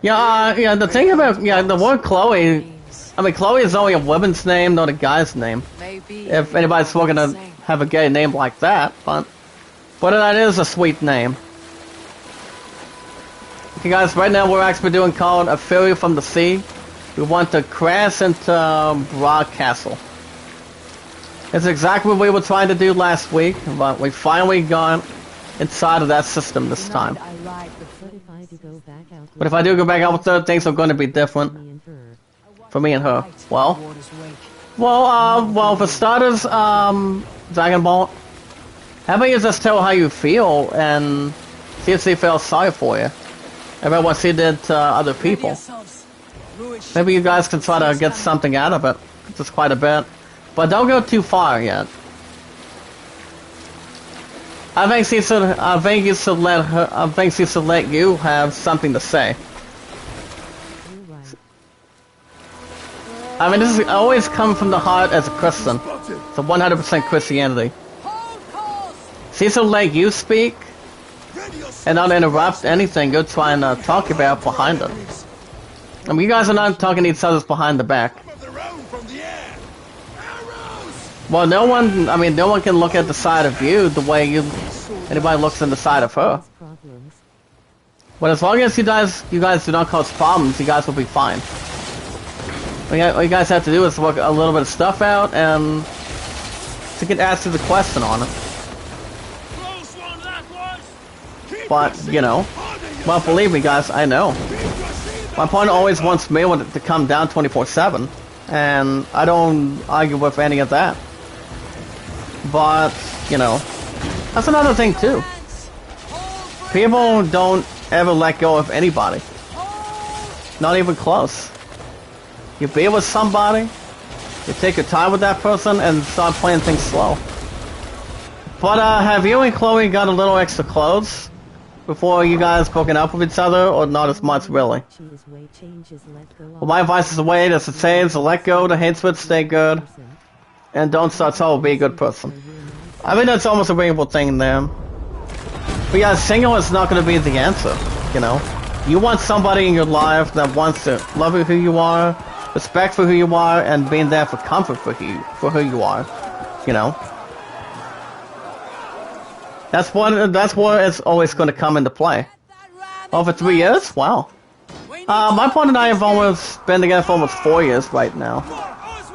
Yeah, the thing about, the word Chloe, I mean, Chloe is only a woman's name, not a guy's name. If anybody's looking to have a gay name like that, but that is a sweet name. Okay, guys, right now we're actually doing called A Ferry from the Sea. We want to crash into Broad Castle. It's exactly what we were trying to do last week, but we finally got inside of that system this time. But if I do go back out with her, things are going to be different for me and her. Well, for starters, Dragon Ball, how about you just tell her how you feel and see if she feels sorry for you about what she did to other people. Maybe you guys can try to get something out of it, just quite a bit. But don't go too far yet. I think she should. I think you should let her. I think she should let you have something to say. You're right. I mean, this is always come from the heart as a Christian. It's a 100% Christianity. She should let you speak and not interrupt anything you're trying to talk about behind it. I mean, you guys are not talking to each other's behind the back. Well, no one. I mean, no one can look at the side of you the way anybody looks in the side of her. Problems. But as long as you guys do not cause problems, you guys will be fine. All you guys have to do is work a little bit of stuff out and to get answer the question on it. But, you know, well, believe me, guys, I know. My opponent always wants me to come down 24/7, and I don't argue with any of that. But, you know, that's another thing, too. People don't ever let go of anybody. Not even close. You be with somebody, you take your time with that person, and start playing things slow. But, have you and Chloe got a little extra clothes before you guys broken up with each other, or not as much, really? Well, my advice is the way as it says, let go, the hate switch, stay good, and don't start trouble, be a good person. I think that's almost a reasonable thing there. But yeah, single is not going to be the answer, you know? You want somebody in your life that wants to love you who you are, respect for who you are, and being there for comfort for who you are, you know? That's where it's always going to come into play. Over 3 years? Wow. My partner and I have almost been together for almost 4 years right now.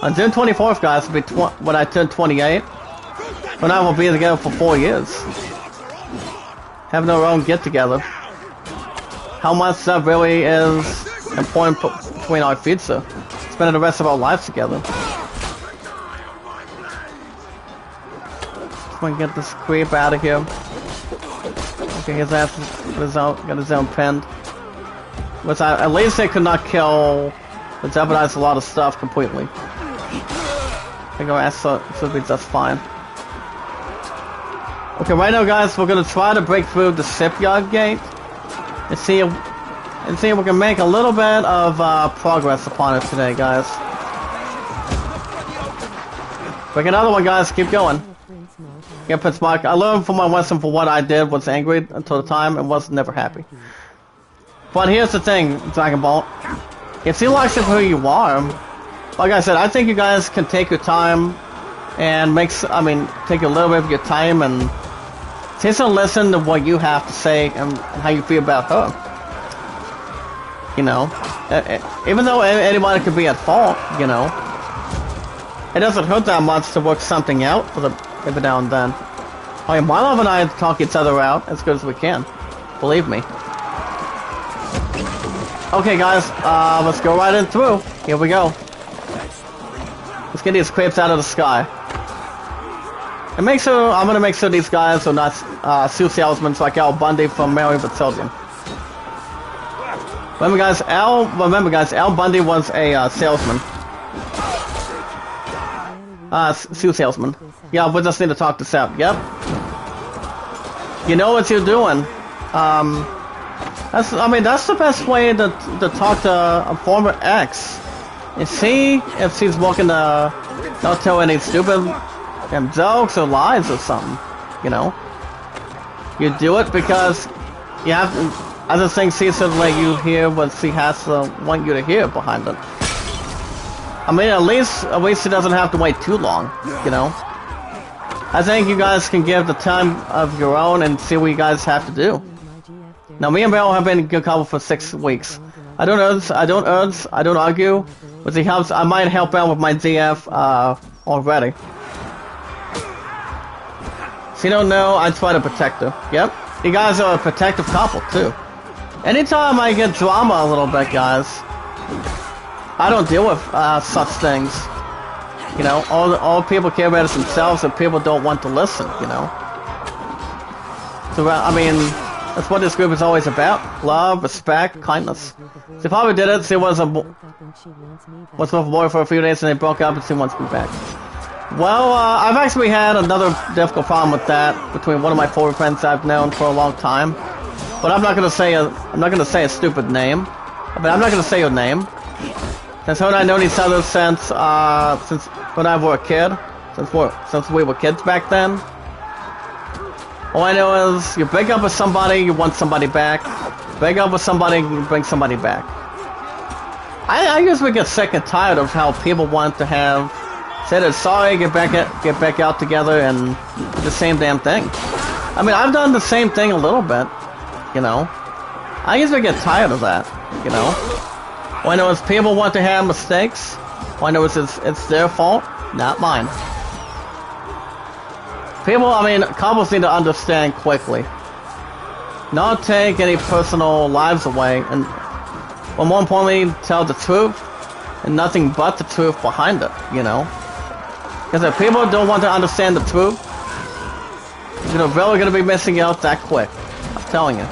On June 24th, guys, will be when I turn 28. When I will be together for 4 years. Having our own get-together. How much that really is important between our future. Spending the rest of our lives together. Just want to get this creep out of here. Okay, his ass got his own pinned. Which at least they could not kill, but jeopardize a lot of stuff completely. I think our ass should be just fine. Okay, right now, guys, we're gonna try to break through the shipyard gate and see if we can make a little bit of progress upon it today, guys. Break another one, guys. Keep going. Yeah, Prince Mark. I learned from my lesson for what I did, was angry until the time, and was never happy. But here's the thing, Dragon Ball. If she likes it for who you are, like I said, I think you guys can take your time and take a little bit of your time and take a listen to what you have to say and how you feel about her. You know, even though anybody could be at fault, you know, it doesn't hurt that much to work something out every now and then. I mean, my love and I talk each other out as good as we can. Believe me. Okay, guys, let's go right in through. Here we go. Let's get these crepes out of the sky. And I'm gonna make sure these guys are not suit salesmen like Al Bundy from Mary Battalion. Remember guys, Al Bundy was a salesman. Suit salesman. Yeah, we just need to talk this out. Yep. You know what you're doing. That's the best way to talk to a former ex. And see if she's walking to not tell any stupid jokes or lies or something. You know, you do it because you have to. I just think she should let you hear what she has to want you to hear behind it. I mean, at least she doesn't have to wait too long. You know, I think you guys can give the time of your own and see what you guys have to do. Now, me and Meryl have been a good couple for 6 weeks. I don't argue. But he helps. I might help out with my DF already. So you don't know, I try to protect her. Yep. You guys are a protective couple, too. Anytime I get drama a little bit, guys, I don't deal with such things. You know, all people care about is themselves, and people don't want to listen, you know. So, I mean, that's what this group is always about. Love, respect, kindness. She probably did it. She was with a boy for a few days and they broke up and she wants me back. Well, I've actually had another difficult problem with that between one of my former friends I've known for a long time. But I'm not gonna say a stupid name. But I'm not gonna say your name. Since her and I known each other since when I were a kid, since we were kids back then. All I know is you break up with somebody, you want somebody back. Break up with somebody, you bring somebody back. I usually get sick and tired of how people want to have say they're sorry, get back out together, and do the same damn thing. I mean, I've done the same thing a little bit, you know. I usually get tired of that, you know. When it was people want to have mistakes, when it was it's their fault, not mine. People, I mean, couples need to understand quickly. Not take any personal lives away, and well, more importantly, tell the truth, and nothing but the truth behind it, you know. Because if people don't want to understand the truth, you're really going to be missing out that quick. I'm telling you.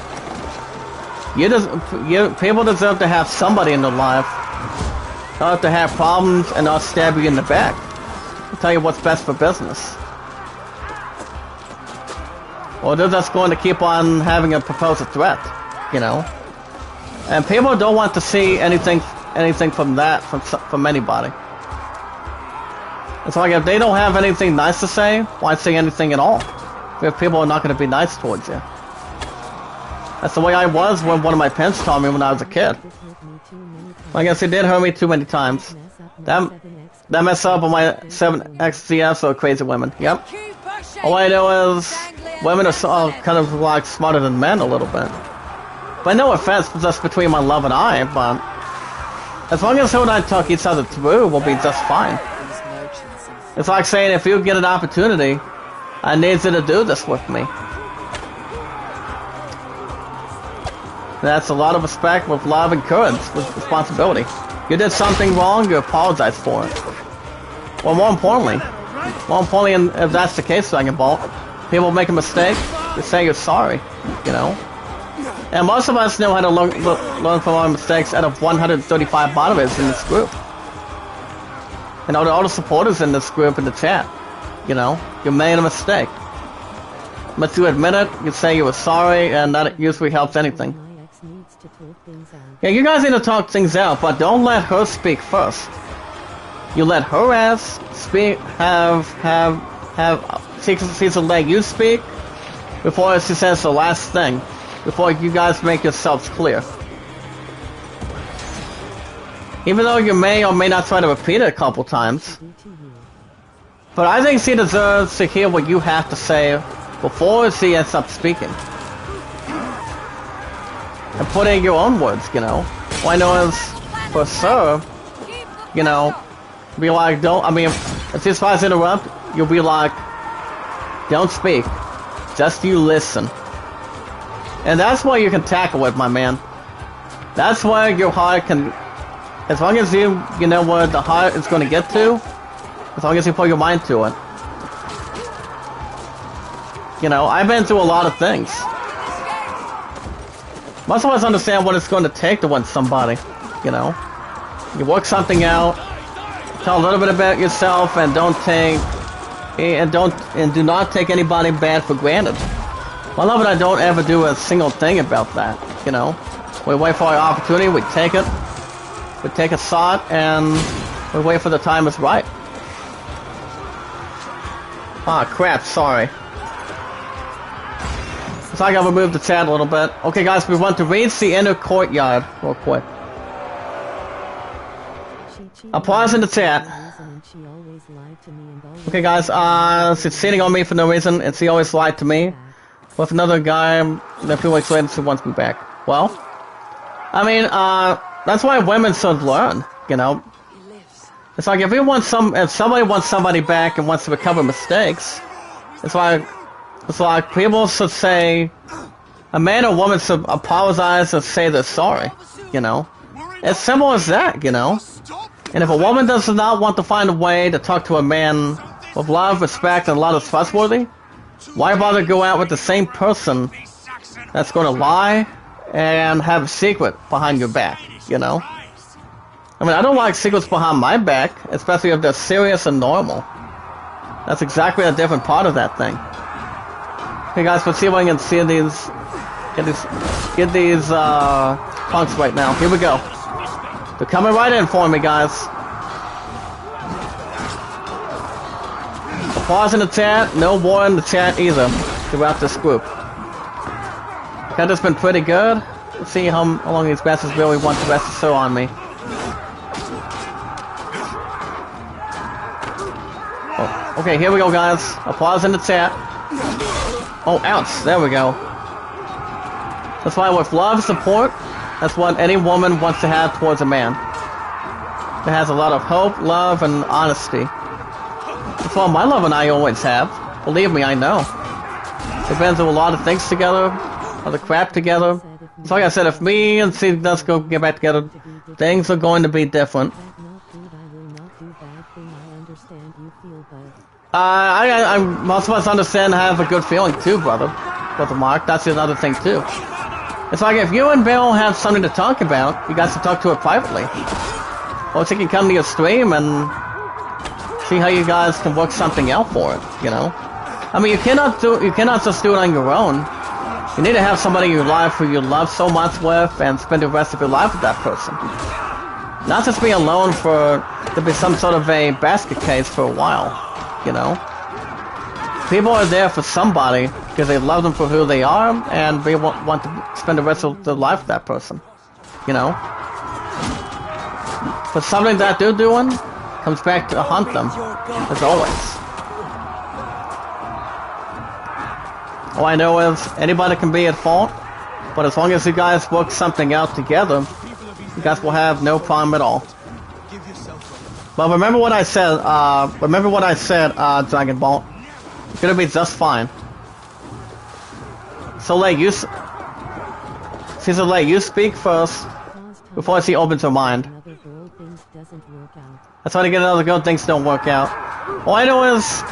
People deserve to have somebody in their life, not to have problems and not stab you in the back. I'll tell you what's best for business. Or they're just going to keep on having a proposed threat, you know. And people don't want to see anything from that from anybody. It's like if they don't have anything nice to say, why say anything at all? If people are not going to be nice towards you. That's the way I was when one of my parents taught me when I was a kid. I guess it did hurt me too many times. That messed up on my 7XZF or crazy women. Yep. All I know is women are kind of like smarter than men a little bit. But no offense, just between my love and I, but as long as her and I talk each other through, we'll be just fine. It's like saying if you get an opportunity, I need you to do this with me. That's a lot of respect with love and courage, with responsibility. You did something wrong, you apologize for it. Well, more importantly, and if that's the case, Dragon Ball, people make a mistake, you say you're sorry, you know? And most of us know how to learn from our mistakes out of 135 moderators in this group. And all the supporters in this group in the chat, you know? You made a mistake. But you admit it, you say you were sorry, and that usually helps anything. Yeah, you guys need to talk things out, but don't let her speak first. You let her ass speak, she's to let you speak before she says the last thing, before you guys make yourselves clear. Even though you may or may not try to repeat it a couple times. But I think she deserves to hear what you have to say before she ends up speaking. And put in your own words, you know. All I know is, for sure, you know, be like, if she tries to interrupt, you'll be like, don't speak. Just you listen. And that's what you can tackle with, my man. That's where your heart can, as long as you know where the heart is going to get to, as long as you put your mind to it. You know, I've been through a lot of things. Most of us understand what it's going to take to win somebody, you know. You work something out, tell a little bit about yourself, and do not take anybody bad for granted. My love and I don't ever do a single thing about that, you know. We wait for our opportunity, we take it, we take a shot, and we wait for the time is right. Ah, crap, sorry. Looks like I've removed the chat a little bit. Okay, guys, we want to reach the inner courtyard real quick. I'll pause in the chat. Okay, guys, she's sitting on me for no reason, and she always lied to me. With another guy, a few weeks later, she wants me back. Well, I mean, that's why women should learn, you know. It's like if somebody wants somebody back and wants to recover mistakes, it's like people should say, a man or woman should apologize and say they're sorry, you know. As simple as that, you know. And if a woman does not want to find a way to talk to a man with love, respect, and a lot of trustworthy, why bother go out with the same person that's going to lie and have a secret behind your back, you know? I mean, I don't like secrets behind my back, especially if they're serious and normal. That's exactly a different part of that thing. Okay, guys, let's see if I can see these. Get these punks right now. Here we go. They're coming right in for me, guys. Applause in the chat. No war in the chat either throughout this group. That has been pretty good. Let's see how long these bastards really want the rest to show on me. Oh, okay, here we go, guys. Applause in the chat. Oh, ouch. There we go. That's why with love and support, that's what any woman wants to have towards a man. It has a lot of hope, love, and honesty. That's what my love and I always have. Believe me, I know. We've been through a lot of things together, other crap together. So like I said, if me and C does go get back together, things are going to be different. Most of us understand and have a good feeling too, brother Mark. That's another thing too. It's like if you and Bill have something to talk about, you guys can talk to it privately. Or you can come to your stream and see how you guys can work something out for it, you know? I mean, you cannot just do it on your own. You need to have somebody in your life who you love so much with and spend the rest of your life with that person. Not just be alone to be some sort of a basket case for a while, you know? People are there for somebody because they love them for who they are and they want to spend the rest of their life with that person, you know? But something that they're doing comes back to haunt them, as always. All I know is anybody can be at fault, but as long as you guys work something out together, you guys will have no problem at all. But remember what I said, Dragon Ball. It's gonna be just fine. So let you speak first before she opens her mind. That's why to get another girl, things don't work out. All I know is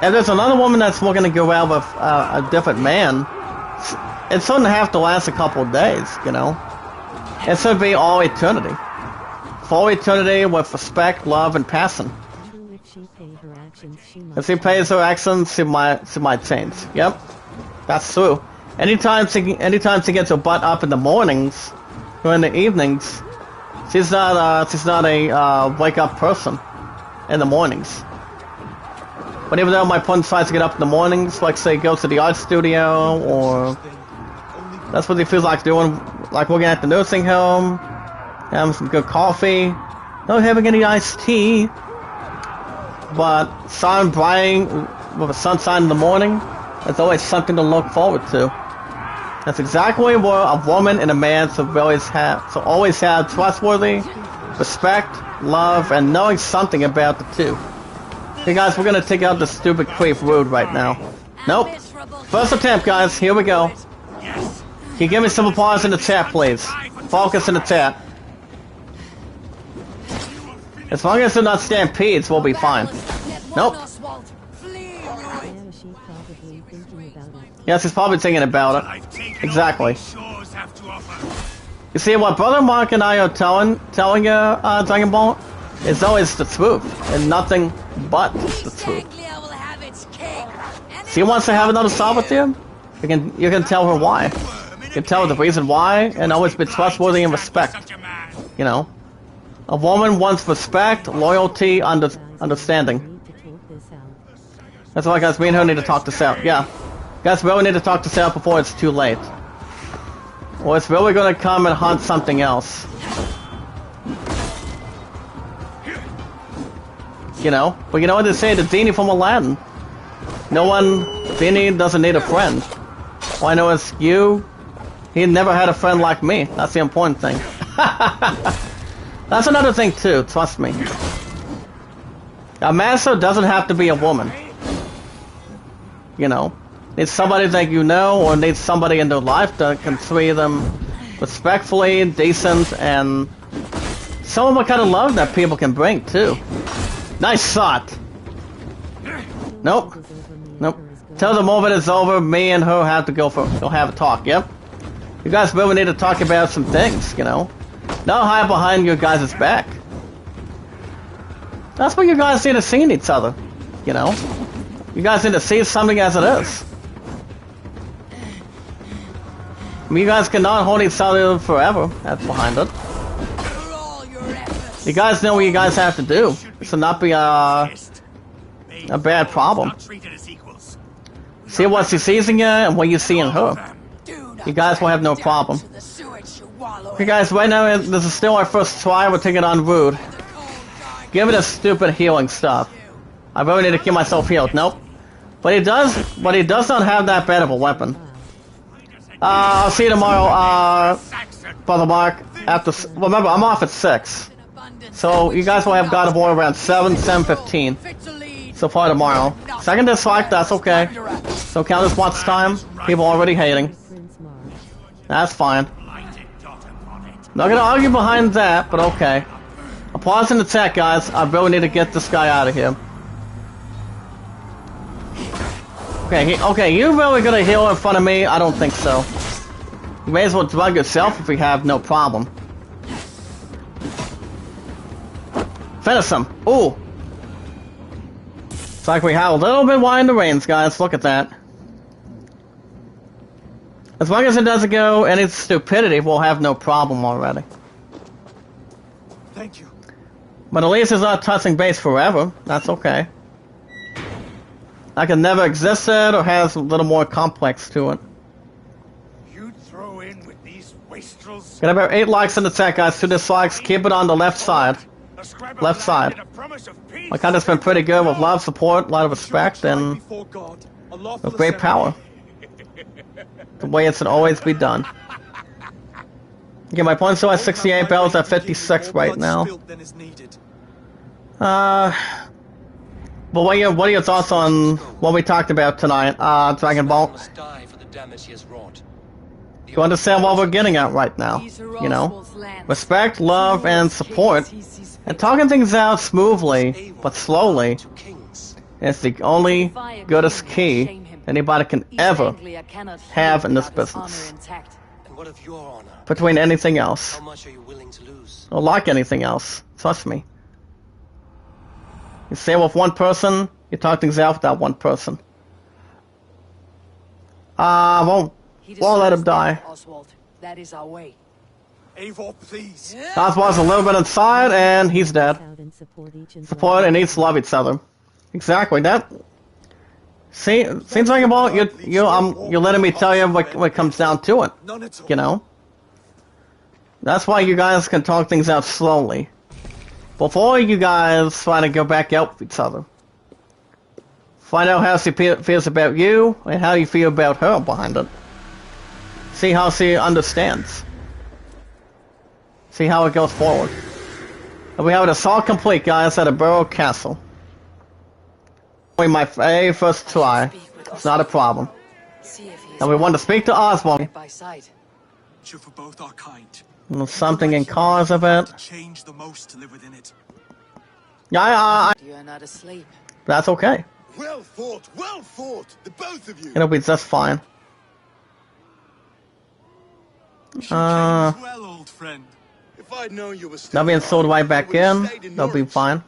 if there's another woman that's looking to go out with a different man, it shouldn't have to last a couple of days, you know? It should be all eternity. For eternity with respect, love, and passion. If she pays her actions, she might change. Yep, that's true. Anytime she gets her butt up in the mornings or in the evenings, she's not a wake up person in the mornings. But even though my friend tries to get up in the mornings, like say goes to the art studio, or that's what he feels like doing, like working at the nursing home, having some good coffee, not having any iced tea, but sun bright with a sunshine in the morning, it's always something to look forward to. That's exactly what a woman and a man should always have trustworthy, respect, love, and knowing something about the two. Okay guys, we're gonna take out the stupid creep Rude right now. Nope. First attempt, guys. Here we go. Can you give me some applause in the chat, please? Focus in the chat. As long as they're not stampedes, we'll be fine. Nope. Yes, he's probably thinking about it. Exactly. You see, what Brother Mark and I are telling you, Dragon Ball, is always the truth, and nothing but the truth. She wants to have another shot with you? You can tell her why. You can tell her the reason why, and always be trustworthy and respect. You know? A woman wants respect, loyalty, understanding. That's why, guys, me and her need to talk this out. Yeah. Guys, we really need to talk this out before it's too late. Or it's really gonna come and hunt something else. You know? But you know what they say, the genie from Aladdin. Genie doesn't need a friend. All I know is you, he never had a friend like me. That's the important thing. That's another thing too, trust me. A master doesn't have to be a woman. You know? Needs somebody that you know, or needs somebody in their life that can treat them respectfully, decent, and some of the kind of love that people can bring too. Nice shot. Nope. Nope. Tell the moment it's over, me and her have to go have a talk, yep? You guys really need to talk about some things, you know? Not hide behind your guys' back. That's what you guys need to see in each other. You know? You guys need to see something as it is. I mean, you guys cannot hold each other forever. That's behind it. You guys know what you guys have to do. This will not be a bad problem. See what she sees in you and what you see in her. You guys will have no problem. Okay guys, right now this is still our first try. We're taking it on Rude. Give it a stupid healing stuff. I really need to keep myself healed. Nope. But he does not have that bad of a weapon. I'll see you tomorrow, Brother Mark. Remember, I'm off at 6. So you guys will have God of War around 7:15. So far tomorrow. Second dislike, that's okay. So count as watch time. People already hating. That's fine. Not gonna argue behind that, but okay. I'm pausing the chat, guys. I really need to get this guy out of here. Okay, you really gonna heal in front of me? I don't think so. You may as well drug yourself if we have no problem. Finish him. Ooh. It's like we have a little bit wide in the reins, guys. Look at that. As long as it doesn't go any stupidity, we'll have no problem already. Thank you. But at least it's not touching base forever. That's okay. Like it never existed or has a little more complex to it. You throw in with these wastrels. Got about 8 likes in the chat, guys. 2 dislikes. Keep it on the left side. Left side. My content's been pretty good with love, support, a lot of respect, and with great power. The way it should always be done. Okay, my point's still at 68, Bell's at 56 right now. But what are your thoughts on what we talked about tonight? Dragon Ball? You understand what we're getting at right now, you know? Respect, love, and support. And talking things out smoothly, but slowly, is the only goodest key anybody can ever have in this business. Between anything else. Or like anything else. Trust me. You stay with one person, you talk things out with that one person. Won't let him die. That is our way. Eivor, please. Oswald's a little bit inside, and he's dead. Support and each love each other. Exactly, that... See, seems like about you're letting me tell you what comes down to it. You know? That's why you guys can talk things out slowly. Before you guys try to go back out with each other. Find out how she feels about you, and how you feel about her behind it. See how she understands. See how it goes forward. And we have an assault complete, guys, at a Burrow Castle. My very first try. It's not a problem. And we want to speak to Oswald. For both our kind. Something in cause of it. Change the most to live within it. Yeah, You're not asleep. that's okay. Well fought, the both of you. It'll be just fine. Well, old friend. If I'd known you were Not being sold right back in. They'll be fine.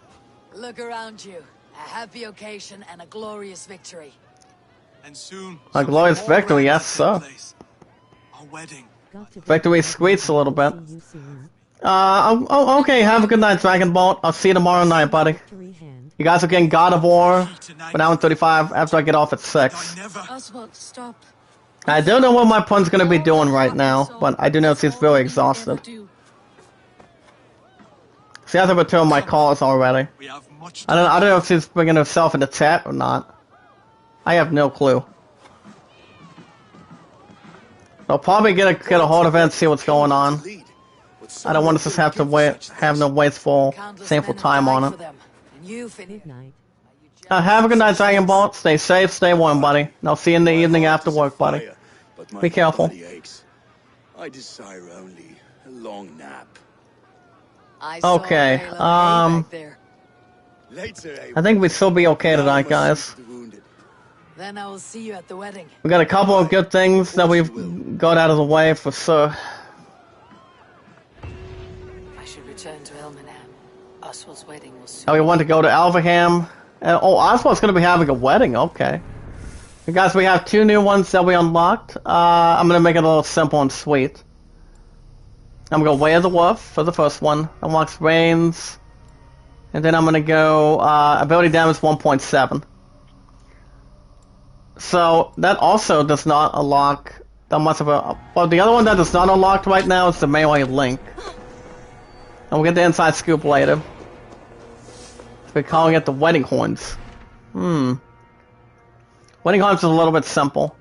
Look around you. A happy occasion and a glorious victory. And soon. A glorious victory, yes, sir. Our wedding. Victory squeaks a little bit. Okay, have a good night, Dragon Ball. I'll see you tomorrow night, buddy. You guys are getting God of War for now in 35 after I get off at 6. Oswald, stop. I don't know what my pun's gonna be doing right now, but I do know she's very exhausted. She hasn't returned my calls already. I don't know if she's bringing herself into chat or not. I have no clue. I'll probably get a hold of it and see what's going on. I don't want to just have to have no wasteful, shameful time on it. Have a good night, Dragon Ball. Stay safe, stay warm, buddy. And I'll see you in the evening after work, buddy. Be careful. I desire only a long nap. Okay, I think we'd still be okay tonight, guys. Then I will see you at the wedding. We got a couple of good things that we've got out of the way for sure. I should return to Elmenham Oswald's wedding will soon. And we want to go to Alverham. Oh, Oswald's going to be having a wedding. Okay. You guys, we have 2 new ones that we unlocked. I'm going to make it a little simple and sweet. I'm going to Way of the Wolf for the first one. Unlocks Reigns. And then I'm going to go ability damage 1.7. So that also does not unlock that much of a... Well, the other one that is not unlocked right now is the melee link. And we'll get the inside scoop later. We're calling it the Wedding Horns. Wedding Horns is a little bit simple.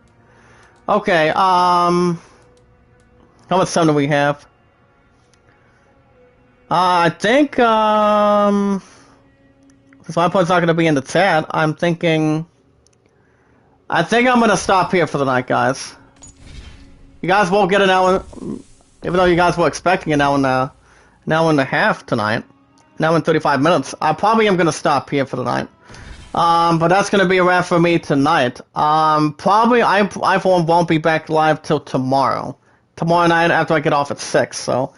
Okay, how much time do we have? I think, since my point's not going to be in the chat, I'm thinking... I think I'm going to stop here for the night, guys. You guys won't get an hour... Even though you guys were expecting an hour and a half tonight. An hour and 35 minutes. I probably am going to stop here for the night. But that's going to be a wrap for me tonight. Probably I for one won't be back live till tomorrow. Tomorrow night after I get off at 6, so...